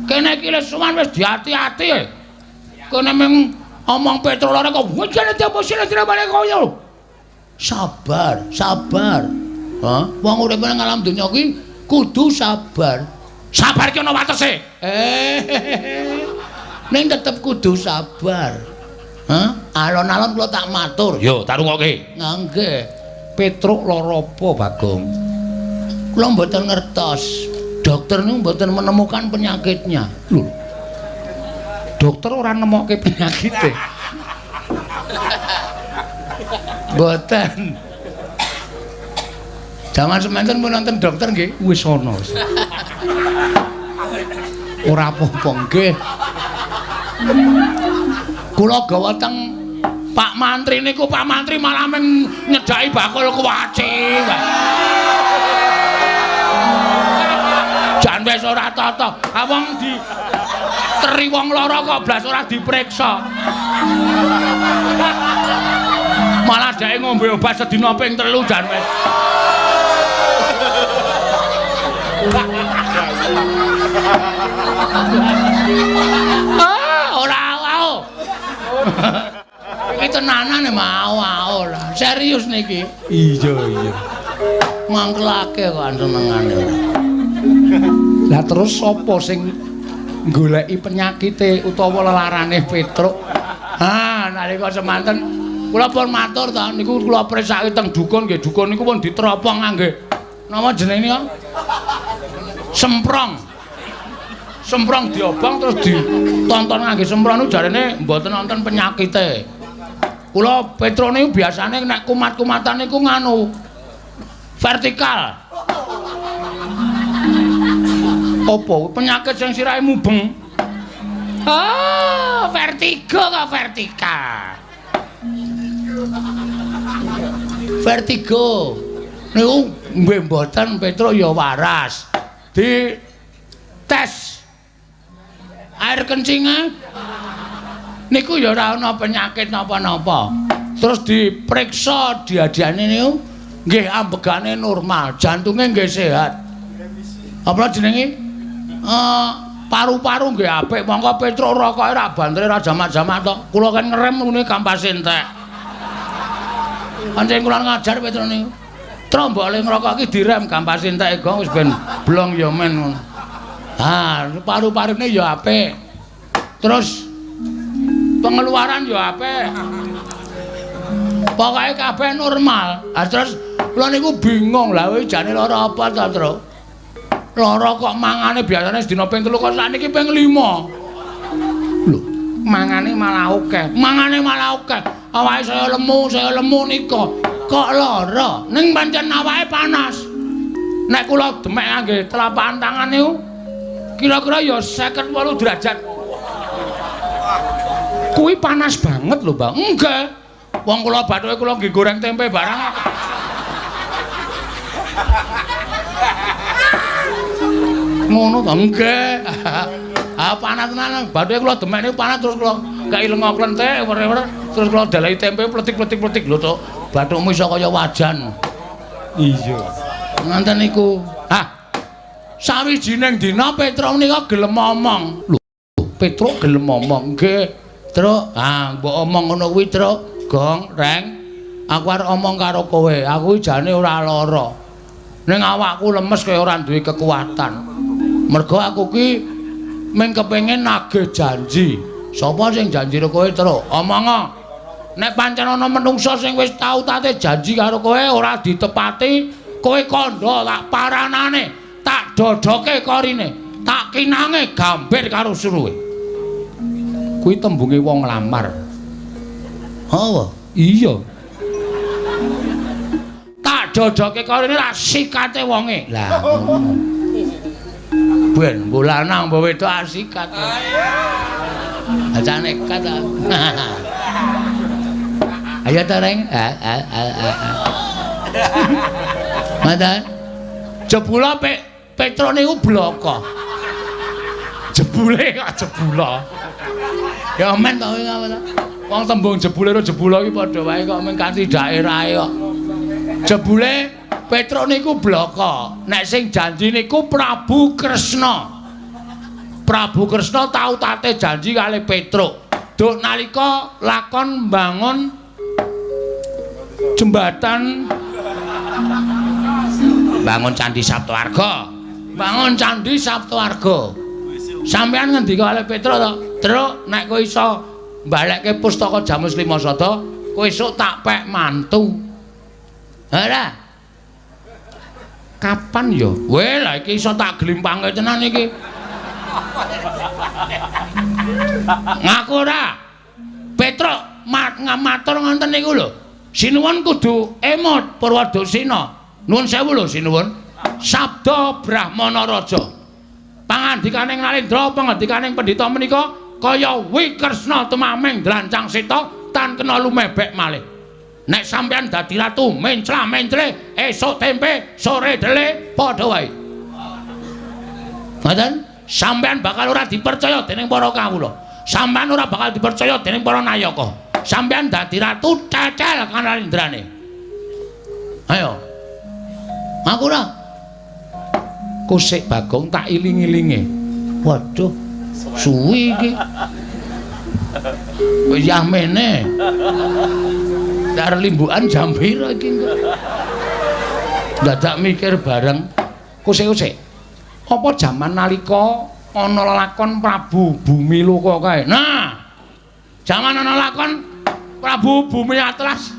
Kene iki wis suwan wis diati-ati. Kene mung omong Petruk lara kok wajane diaposine dirabane koyo. Sabar, sabar. Hah? Wong urip nang alam donya iki kudu sabar. Sabar ki ana watese. Ning tetep kudu sabar. Hah? Alon-alon kula tak matur. Yo, tak rungokke. Nggih. Petruk lara apa, Bagong? Kula mboten ngertos. Dokter niku mboten menemukan penyakitnya. Lho. Dokter ora nemokke penyakite. Mboten. Jaman semanten pun nonton dokter nggih. Wis ana. Ora apa-apa nggih. Kula gawa teng Pak Mantri niku, Pak Mantri malah meng nyedaki bakul kuwaci. Jan wis ora tata. Awong di teri wong lara kok blas ora dipriksa. Malah dhek ngombe obat sedina ping 3 jan wis. Ora wae. Iki tenanan mau lah. Serius niki. Iya. Mangkelake kok senengane. Lah terus sapa sing goleki penyakite utawa lelarane Petruk? Ha, nalika semanten kula pun matur ta niku kula presake teng dukun nggih. Dukun niku pun diteropong ngangge napa jenenge niku? Semprong. Semprong diobong terus ditonton ngangge semprong niku jarene mboten wonten penyakite. Kula Petruk niku biasane nek kumat-kumatan niku nganu vertikal. Apa penyakit sing sirahe mubeng? Oh, vertigo kok vertikal. Vertigo. Niku mboten Petruk ya waras. Di tes air kencinge niku ya ora ana penyakit napa-napa. Terus diperiksa diadiane niku nggih ambegane normal, jantunge nggih sehat. Apa jenenge? Paru-paru nggih apik. Monggo Petruk rokoke ra bantre ra jamak-jamak tok. Kula kan ngerem ngene kampas entek. Pancen kula ngajar Petruk niku. Trombole ngrokok iki direm kampas entek gong wis ben blong ya men ngono. Ah, paru-parune ya apik. Terus pengeluaran ya apik. Pokoke kabeh normal. Ah terus kula niku bingung lha kowe jane lara apa ta, Tru? Lara kok mangane biasane sedina ping 3 kok sakniki ping 5. Lho, mangane malah akeh. Mangane malah akeh. Awake saya lemu nika. Kok lara? Ning pancen awake panas. Nek kula demek ngangge telapak tangan niku kira-kira ya 58 derajat. Kuwi panas banget lho, Bang. Enggak. Wong kula bathuke kula nggih goreng tempe barang. Ngono to enggak. Ah panas tenan. Bathuke kula demek niku panas terus kula kei lenga klenthek terus kula dalahi tempe pletik-pletik lho, Tok. Bathukmu iso kaya wajan. Iya. Nganten niku. Hah. Sawijining dina Petruk nika gelem omong. Lho, Petruk gelem omong. Nggih. Truk, mbok omong ngono kuwi, Truk. Gong, Reng. Aku arep omong karo kowe. Aku jane ora lara. Ning awakku lemes kaya ora duwe kekuatan. Mergo aku ki mung kepengin nagih janji Sapa sing janji karo kowe terus? Omongo. Nek pancen ana menungsa sing wis tau tate janji karo kowe ora ditepati, kowe kandha tak paranane, tak dodoke korine, tak kinange gambir karo suruhe. Kuwi tembunge wong nglamar. Apa? Iya. Tak dodoke korine ra sikate wonge. Lah ngono. Ben bulanang mbok wedok asikat. Aja nekat. Ayo ta Reng. Mantan. Jebula Petro niku bloko. Jebule kok jebula. Ya men to ngono. Wong tembung jebule karo jebula iki padha wae kok men kanthi daerahe kok. Jebule Petro niku bloko. Nek sing janji niku Prabu Kresna. Prabu Kresna tau tate janji kali Petro. Duk nalika lakon bangun jembatan bangun Candi Saptawarga. Bangun Candi Saptawarga. Sampeyan ngendika kali Petro to? Truk nek kowe iso mbalekke pustaka Jamus Lima Sada, kowe esuk tak pek mantu. Ora. Kapan ya? Weh lah iki iso tak glimpange tenan iki. Ngaku ora. Petro matur ngoten niku lho. Sinuwun kudu emot Purwadasena. Nuwun sewu lho sinuwun. Sabda Brahmana Raja. Pangandikaning Nalendra, pangandikaning pendhita menika kaya Wikresna tumameng drancang seta tan kena lumebek malih. Nek sampeyan dadi ratu mencla-mencle esuk tempe sore dele padha wae. Ngoten? Sampeyan bakal ora dipercaya dening para kawula. Sampeyan ora bakal dipercaya dening para nayaka. Sampeyan dadi ratu cecel kanalendrane. Ayo. Aku ora. Kosek Bagong tak iling-ilinge. Waduh, suwi iki. Wis yamene. Dar limbukan jam pira iki kok. Dadak mikir bareng. Kosek-kosek. Apa jaman nalika ana lakon Prabu Bumi Loka kae. Nah, jaman ana lakon Prabu Bumi Atlas.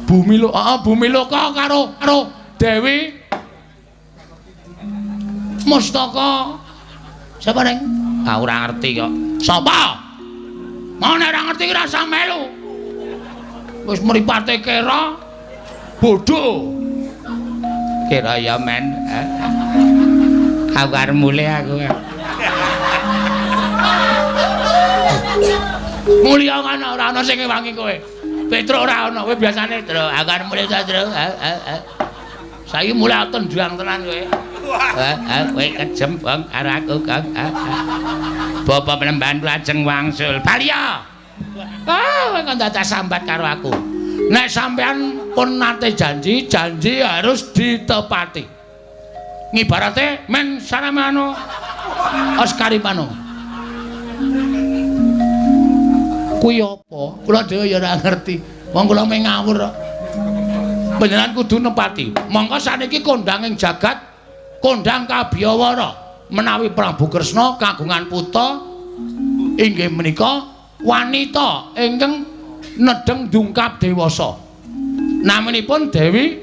Bumi Loka karo Dewi Mustaka. Sapa Neng? Ah ora ngerti kok. Sapa? Mau nek ora ngerti ora usah melu. Wis mripate kera bodho. Kira ya men. Aku arep mulih aku. Mulya kan ora ana sing ngewangi kowe. Petro ora ana, kowe biasane Tru. Aku arep mulih ta Tru. Saiki mulih tendang tenan kowe. Kowe kejem bang karo aku Kang. Bapa penemban lajeng wangsul. Balya. Kowe kok dadak sambat karo aku. Nek sampean pun nate janji harus ditepati. Ngibarate men saramano Oscaripano. Kuwi apa? Kula dhewe ya ora ngerti. Wong kula mung ngawur kok. Panjenengan kudu nepati. Monggo saniki kondhang ing jagat, kondhang Kabiyawara menawi Prabu Kresna kagungan putra inggih menika wanita ingkang nedeng dungkap dewasa. Namanipun Dewi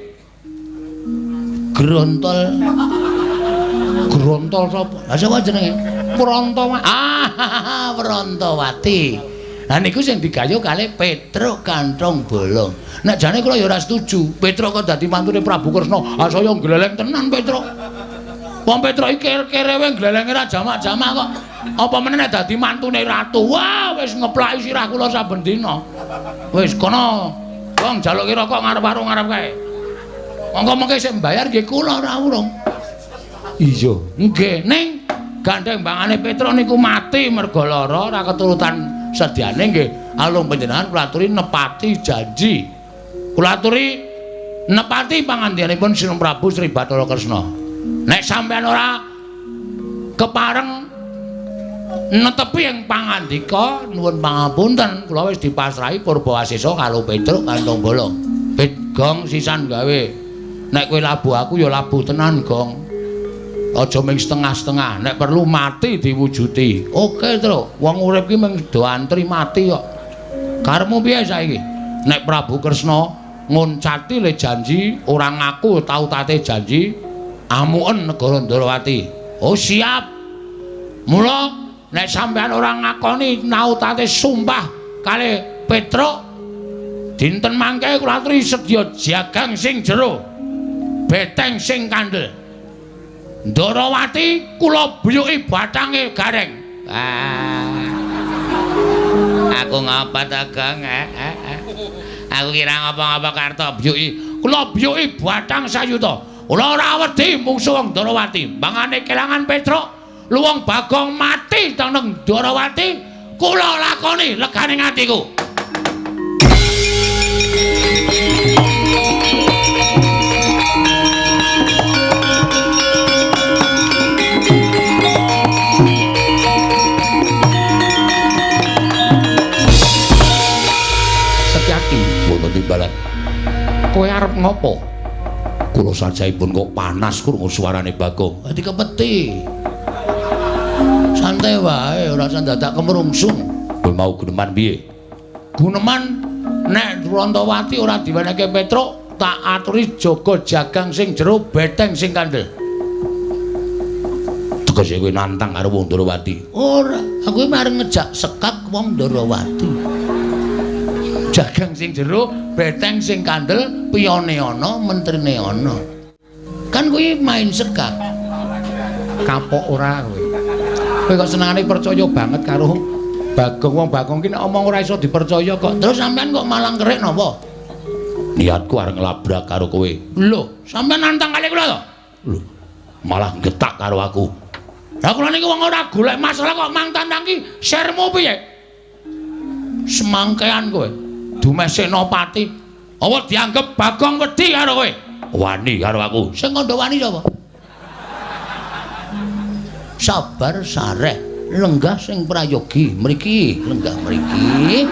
Grontol. Grontol sapa? Lah sapa jenenge? Prantawati. Ah, Prantawati. Lah niku sing digayuh kalih Petruk Kanthong Bolong. Nek jane kula ya ora setuju. Petruk kok dadi mantune Prabu Kresna. Ah saya gleleng tenan Petruk. Wong Petruk iki kerewe glelenge ra jamak-jamak kok. Apa meneh nek dadi mantune ratu. Wah, wis ngeplaki sirah kula saben dina. Wis kono. Wong jaluke rokok ngarep warung ngarep kae. Monggo mengke sing mbayar nggih kula ora urung. Iya, nggih. Ning gandeng bangane Petruk niku mati merga lara ora keturutan sedyane nggih. Alung panjenengan kula aturi nepati janji. Kula aturi nepati pangandikanipun Sinung Prabu Sri Bathara Kresna. Nek sampeyan ora kepareng netepi ing pangandika nuwun pangapunten kula wis dipasrahi Purbawasesa karo Petruk Kanthong Bolong. Gong sisan gawe. Nek kowe labuh aku ya labuh tenan, Gong. Aja ming setengah-setengah, nek perlu mati diwujuti. Oke, Tru. Wong urip ki mung do antri mati kok. Karepmu piye saiki? Nek Prabu Kresna ngoncati le janji, ora ngaku tau tate janji, amuken negara Ndarawati. Oh, siap. Mula nek sampean ora ngakoni nautate sumpah kali Petruk, dinten mangke kula aturi sedya jagang sing jero, beteng sing kandel. Ndarawati kula buyuki bathange gareng. Aku ngapa ta, Gong? Aku kira ngapa-ngapa karto buyuki. Kula buyuki bathang sayuta. Kula ora wedi mungsuh wong Ndarawati. Mangane kelangan Petruk, luwung Bagong mati teng Ndarawati, kula lakoni leganing atiku. Timbalan. Kowe arep ngopo? Kula sajaipun kok panas krungu suarane Bagong. Dadi kepeti. Santai wae, ora usah dadak kemrungsung. Kowe mau guneman piye? Guneman nek Rantawati ora diwenehke Petruk, tak aturi jaga jagang sing jero, beteng sing kandel. Tegese kowe nantang karo wong Ndarawati. Ora, aku mareng ngejak sekak wong Ndarawati. Jagang sing jero, beteng sing kandel, piyone ana, mentrine ana. Kan kuwi main sekak. Kapok ora kowe. Kowe kok senengane percaya banget karo Bagong. Wong Bagong ki nek omong ora iso dipercaya kok. Terus sampean kok malang kerik napa? Niatku arep nglabrak karo kowe. Lho, sampean nantang kali kula to? Lho, malah getak karo aku. Lah kula niki wong ora golek masalah kok mang tantang ki sermu piye? Semangkean kowe. Dumes Senopati. Apa dianggep Bagong wedi karo kowe? Wani karo aku. Sing kandha wani sapa? Sabar sareh, lenggah sing prayogi. Mriki, lenggah mriki.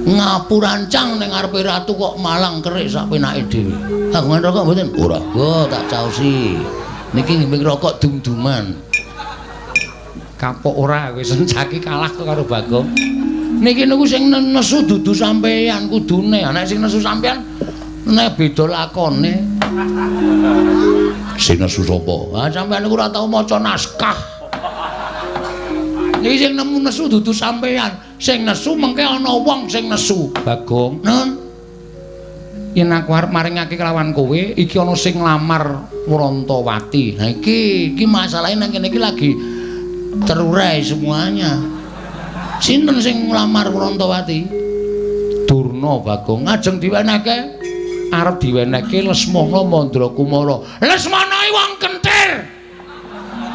Ngapurancang ning ngarepe ratu kok malang kerik sak penake dhewe. Kagungan rokok mboten? Ora. Oh, tak caosi. Niki ngimbing rokok dum-duman. Kapok ora kowe sencaki kalah karo Bagong. Niki niku sing nesu dudu sampeyan kudune. Nek sing nesu sampeyan nek beda lakone. Sing nesu sapa? Ha sampeyan niku ora tau maca naskah. Niki sing nemu nesu dudu sampeyan. Sing nesu mengke ana wong sing nesu. Bagong. Nun. Yen aku arep maringake kelawan kowe, iki ana sing nglamar Rantawati. Nah iki masalahe nang kene iki lagi terurai semuanya. Sinten sing nglamar Rantawati? Durna, Bagong. Ajeng diwenehke arep diwenehke Lesmana Mandrakumara. Lesmana iki wong kentir.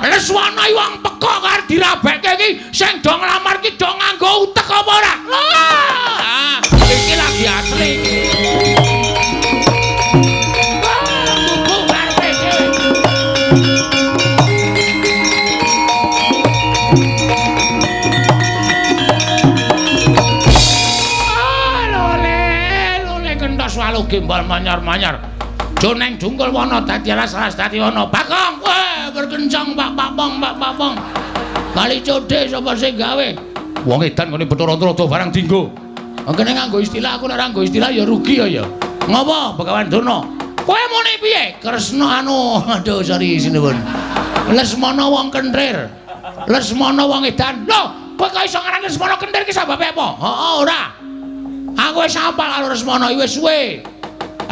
Lesmana iki wong peka karo dirabekke iki sing do nglamar ki do nganggo utek apa ora? Iki lagi asli. Walu gembal manyar-manyar. Jo neng dungkul wana dadi alas-alas dadi wana. Bagong, weh berkencang Pak Papong. Kali codhe sapa sing gawe? Wong edan ngene Bathara Antarada barang dinggo. Kene nganggo istilah aku nek ora nganggo istilah ya rugi ya. Ngopo Begawan Durna? Kowe muni piye? Kresna aduh sorry sinuwun. Lesmana wong kentir. Lesmana wong edan. Lho, kowe kok iso ngarani Lesmana kentir ki sababe apa? Heeh, ora. Aku wis apal karo Lesmana iki wis suwe.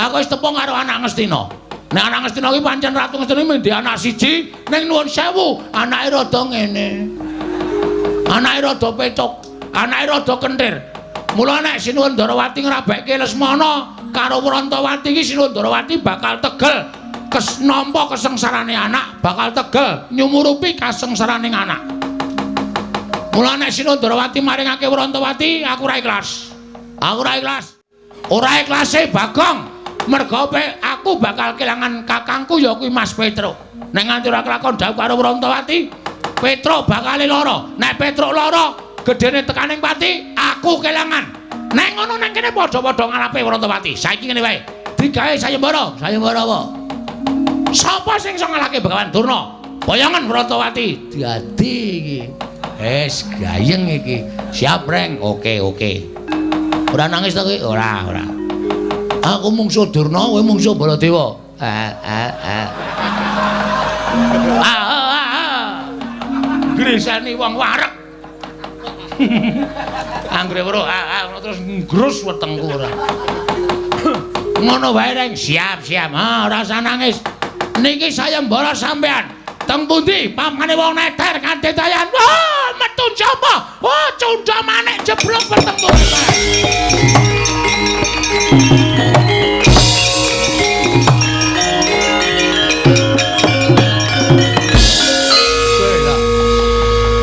Aku wis tepung karo anak Ngastina. Nek anak Ngastina iki pancen Ratu Ngastina iki ndek anak siji, ning nuwun sewu, anake rada ngene. Anake rada petuk, anake rada kentir. Mula nek Sinuwun Ndarawati ngrabekke Lesmana karo Rantawati iki Sinuwun Ndarawati bakal tegel nampa kesengsarane anak, bakal tegel nyumurupi kasengsaraning anak. Mula nek Sinuwun Ndarawati maringake Rantawati, aku ora ikhlas. Aku ora ikhlas. Ora ikhlase Bagong. Mergo aku bakal kelangan kakangku ya kuwi Mas Petruk. Nek nganti ora kelakon dawuh karo Rantawati, Petruk bakal lara. Nek Petruk lara, gedene tekaning pati, aku kelangan. Nek ngono nang kene padha-padha ngalape Rantawati. Saiki ngene wae. Digawe sayembara. Sayembara apa? Sapa sing iso ngalahke Begawan Durna? Boyongan Bratawati. Dadi iki. Wis gayeng iki. Siap, Reng. Oke. Ora nangis to kowe? Ora. Aku mungsuh Durna, kowe mungsuh Baladewa. Grisani wong wareg. Anggere weruh terus ngrus wetengku ora. Ngono wae, Reng. Siap. Ora usah nangis. Niki sayembara sampean. Teng pundi pamane wong neter kanthi dayan. Wah, metu jaba. Wah, cundha manik jeblok bertempur.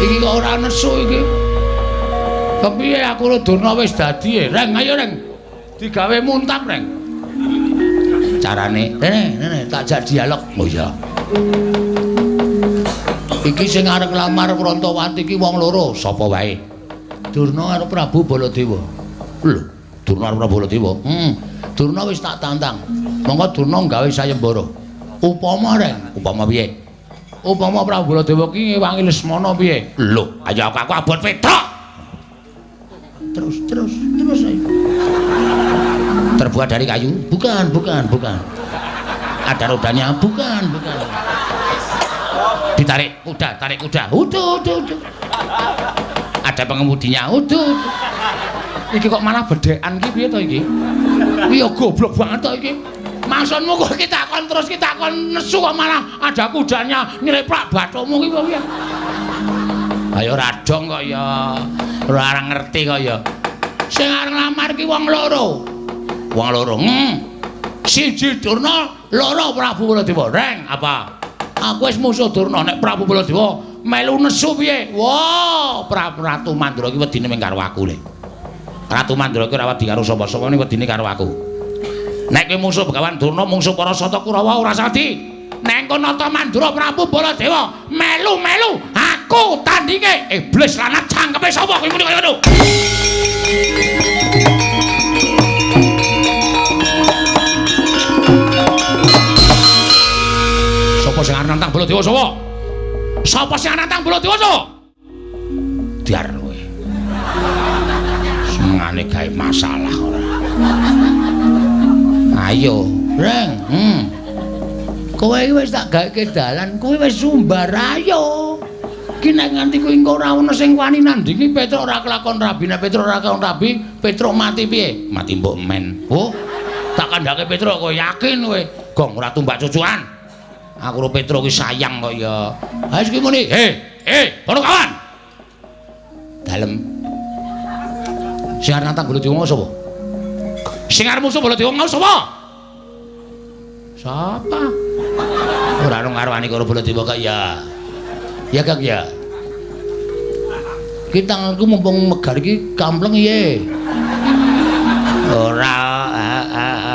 Iki kok ora nesu iki. Kepiye aku Durna wis dadi, Reng? Ayo, Reng. Digawe muntap, Reng. Carane, Rene, tak jak dialog. Oh iya. Iki sing arep nglamar Prantawati iki wong loro, sapa wae? Durna karo Prabu Baladewa. Lho, Durna karo Prabu Baladewa. Durna wis tak tantang. Monggo Durna gawe sayembara. Upama, Reng, upama piye? Upama Prabu Baladewa ki ngewangi Lesmana piye? Lho, ayo aku abot Petruk. Terus ayo. Terbuat dari kayu? Bukan. Ada rodanya? Bukan. Ditarik kuda. Udah. Ada pengemudinya? Udah. Iki kok malah bedekan iki piye to iki? Iya goblok banget to iki. Maksudmu kok kita kon nesu kok malah ada kudanya nyleprak bathumu iki piye? Ayo radong kok ya. Ora ngerti kok ya. Sing arep nglamar ki wong loro. Siji Durna, loro Prabu Baladewa. Reng, apa? Aku wis musuh Durna nek Prabu Baladewa melu nesu piye? Wah, Ratu Mandura ki wedine mung karo aku le. Ratu Mandura ki ora wedi karo sapa-sapa ni wedine karo aku. Nek kowe musuh Begawan Durna, musuh para Sata Kurawa ora sadi. Nek kono Nata Mandura Prabu Baladewa melu aku tandinge iblis lanang cangkepe sapa kowe muni kaya ngono. Sapa sing arep nantang Baladewa sapa? Sapa sing arep nantang Baladewa sapa? Diar kowe. Semengane gawe masalah ora. Ayo, Reng. Kowe iki wis tak gaweke dalan, kowe wis sumbar ayo. Ki nek nganti kowe engko ora ono sing wani nandingi Petruk ora kelakon rabi, nek Petruk ora kelakon rabi, Petruk mati piye? Mati mbok men. Oh, tak kandhake Petruk kowe yakin kowe? Gong ora tumbak cucukan. Aku karo Petruk ki sayang kok ya. Ha iki muni, para kawan. Dalem. Sing arep nantang Baladewa sapa? Sing arep musuh Baladewa mau sapa? Sapa? Ora ono ngarwani karo Baladewa kok ya. Ya Kang ya. Ki tanganku mumpung megar iki kampleng iye. Ora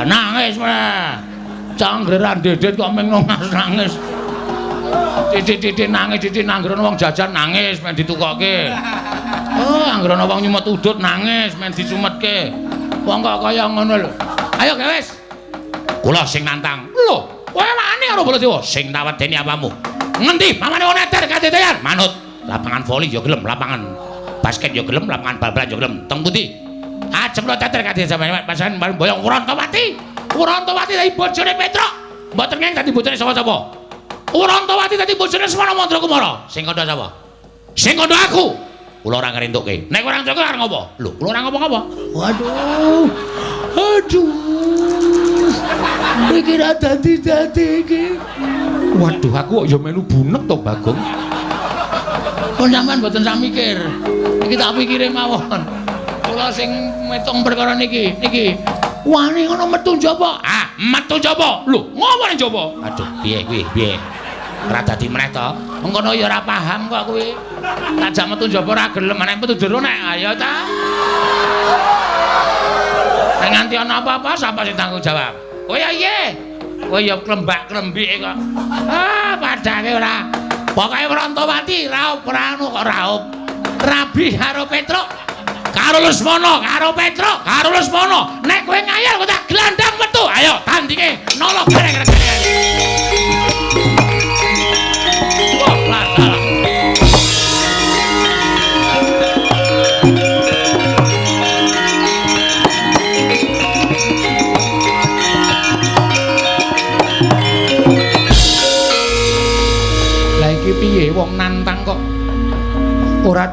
nangis meh. Canggeran dedet kok meng nangis. Titik-titik nangis, titik nanggrono wong jajan nangis men ditukokke. Oh, anggrono wong nyumet udut nangis men dicumetke. Wong kok kaya ngono lho. Ayo wis. Kula sing nantang. Lho, kowe wani karo Baladewa sing tak wedeni apamu? Ngendi pamane wong neter kadedayan? Manut. Lapangan voli ya gelem, lapangan basket ya gelem, lapangan bal-balan ya gelem. Teng pundi? Ajeng kula teter kadedayan pasan boyong Urantawati. Urantawati dadi bojone Petruk. Mboten ngeng dadi bojone sapa-sapa. Urantawati dadi bojone Semana Mandra Kumara. Sing kandha sapa? Sing kandha aku. Kula ora ngrentukke. Nek ora ngrentukke arep ngopo? Lho, kula ora ngapa-ngapa. Waduh. Iki ra dadi iki. Waduh, aku kok ya melu bunek to, Bagong. Kok sampean mboten sak mikir. Iki tak pikire mawon. Kula sing metung perkara niki. Wani ngono metu njaba. Ah, metu njaba. Lho, ngopo ning njaba? Aduh, piye kuwi? Piye? Ora dadi meneh to. Mengkono ya ora paham kok kuwi. Tak jak metu njaba ora gelem, nek metu jero nek ayo ta. Nek nganti ana apa-apa sapa sing tanggung jawab? Oh ya iye. Kowe ya klembak-klembike kok. Ah, padake ora. Pokoke Urantawati raup ora anu kok raup. Rabi karo Petruk. Karo Lesmana, karo Petruk, karo Lesmana. Nek kowe ngayal kok tak glandang metu. Ayo tandinge nolok bareng-bareng.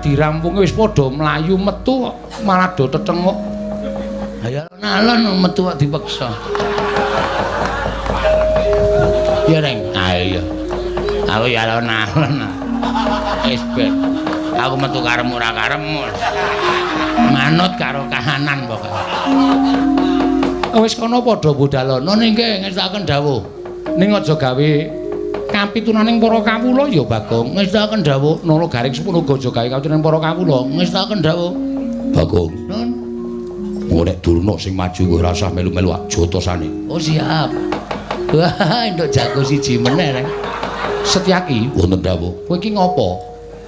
dirampungi wis padha mlayu metu malah do tetenguk. Ya alon metu kok dipaksa. Ya Reng, ayo. Aku ya alon-alon. Wis ben. Aku metu karemu ora karemu. Manut karo kahanan pokoke. Wis kono padha budalana nggih ngestaken dawuh. Ning aja gawe kapitunaning para kawula ya Bagong. Ngestaken dawuh. Nala garing sepuluh aja gawe kapitunaning para kawula. Ngestaken dawuh. Bagong. Nun. Nek Durna sing maju kowe rasah melu-melu jotosane. Oh siap. Wah, nduk jago siji meneh Reng. Setyaki wonten dawuh. Kowe iki ngopo?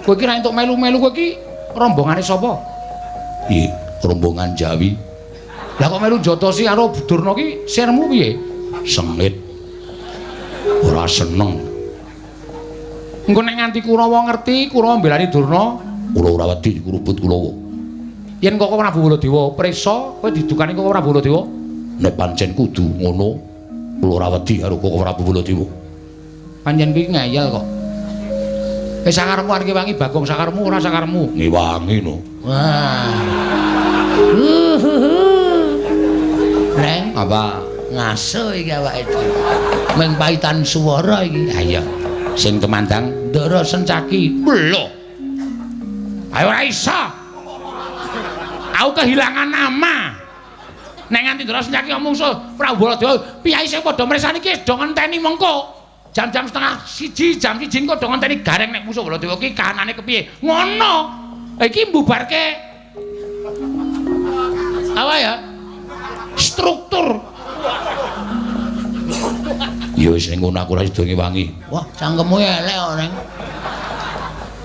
Kowe iki ra entuk melu-melu kowe iki rombongane sapa? Nggih, rombongan Jawi. Lah kok melu jotosi karo Durna ki sirmu piye? Sengit. Ora seneng. Engko nek nganti Kurawa ngerti, Kurawa mbelani Durna, kula ora wedi kurubut Kulawa. Yen kok Prabu Baladewa prisa, kowe didukani kok Prabu Baladewa? Nek pancen kudu ngono, kula ora wedi karo kok Prabu Baladewa. Pancen kuwi ngayal kok. Sakaremu arep wangi Bagong, sakaremu ora sakaremu. Ngewangi no. Wah. Reng, Apa? ngaso iki awake dhewe. Meng paitan swara iki. Ha iya. Sing temandang Ndara Sencaki. lho. Ayo ora iso. Aku kehilangan nama. Nek nganti Ndara Sencaki ngomong so Prabu Baladewa, piyai sing padha mresani ki do ngenteni mengko. Jam-jam setengah siji, jam siji kok do ngenteni gareng nek musuh Baladewa ki kahanane kepiye. Ngono. Iki mbubarke apa ya? Struktur. Ya wis ning ngono aku ora sida ngewangi. Wah, cangkemmu elek kok, Reng.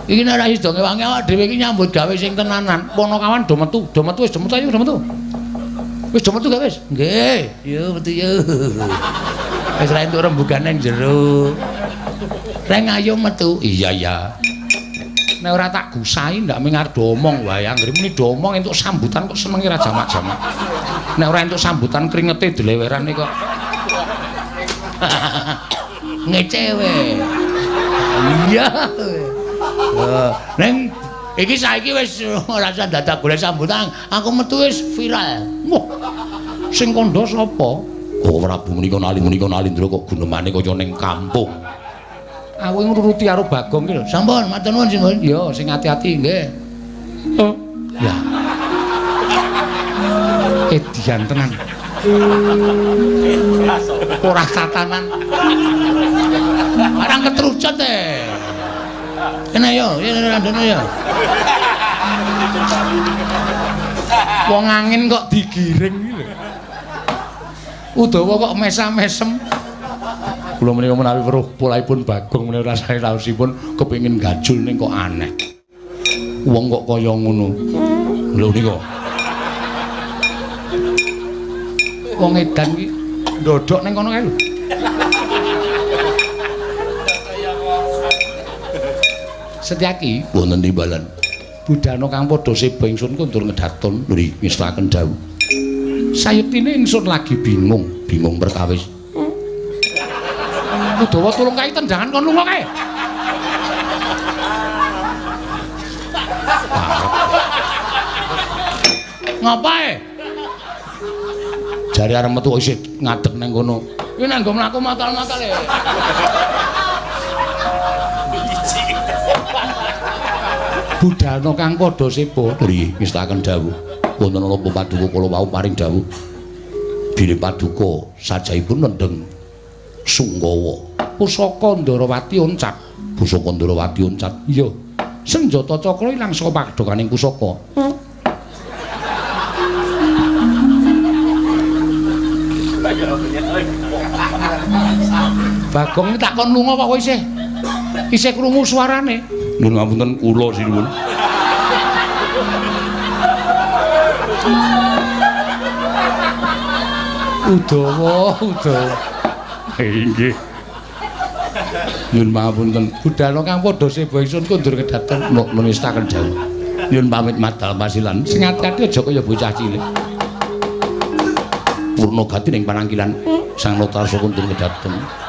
Iki nek ora sida ngewangi awak dhewe iki nyambut gawe sing tenanan. Ponokawan do metu wis do metu ayo do metu. Wis do metu gak wis? Nggih, yo metu yo. Wis ra entuk rembugan ning jero. Reng ayo metu. Iya iya. Nek ora tak gusahi ndak mengar do omong wae. Anggere muni do omong entuk sambutan kok senenge ra jamak-jamak. Nek ora entuk sambutan kringete dilewerane kok. Ngecewe. Iya. Neng iki saiki wis ora usah dadak golek sambutan, aku metu wis viral. Wah. Sing kandha sapa? Oh Prabu menika nalindra kok gunemane kaya ning kampung. Aku ngruruti karo Bagong ki lho. Sampun, matur nuwun Simbon. Ya, sing ati-ati nggih. Oh. Ya. Edian tenan. Ora tatanan. Barang ketrucut Kene yo, yen randene yo. Wong angin kok digiring iki lho. Udawa kok mesam-mesem. Kula menika menawi weruh polaipun Bagong menawi rasane raosipun kepengin gajul ning kok aneh. Wong kok kaya ngono. Lho nika. Wong edan iki ndodok ning kono kae lho. Setyaki wonten timbalan. Budana kang padha seba ingsun kondur ngedaton nggih ngestaken dawuh. Sayetine ingsun lagi bingung perkawis. Udawa tulung kae tendangan kon lunga kae. Ngapae? Jare arep metu isih ngadeg nang kono. Iki nang nggo mlaku matal-matal e. Budana kang padha seba nggih ngestaken dawuh. Wonten ana paduka kala wau paring dawuh. Bilih paduka sajaipun nendheng Sunggawa. Pusaka Ndarawati oncat. Pusaka Ndarawati oncat. Iya. Senjata cakra ilang saka pagedokaning pusaka. Bagong iki takon lunga apa kowe isih krungu suarane? Nuwun ngapunten kula sinuwun. Udawa. Inggih. Nyuwun pangapunten. Budana kang padha seba ingsun kondur kedaton nunistaken dawuh. Nyuwun pamit madal pasilan. Sing ati-ati aja kaya bocah cilik. Purna gati ning panangkilan Sang Notarsa kondur kedaton.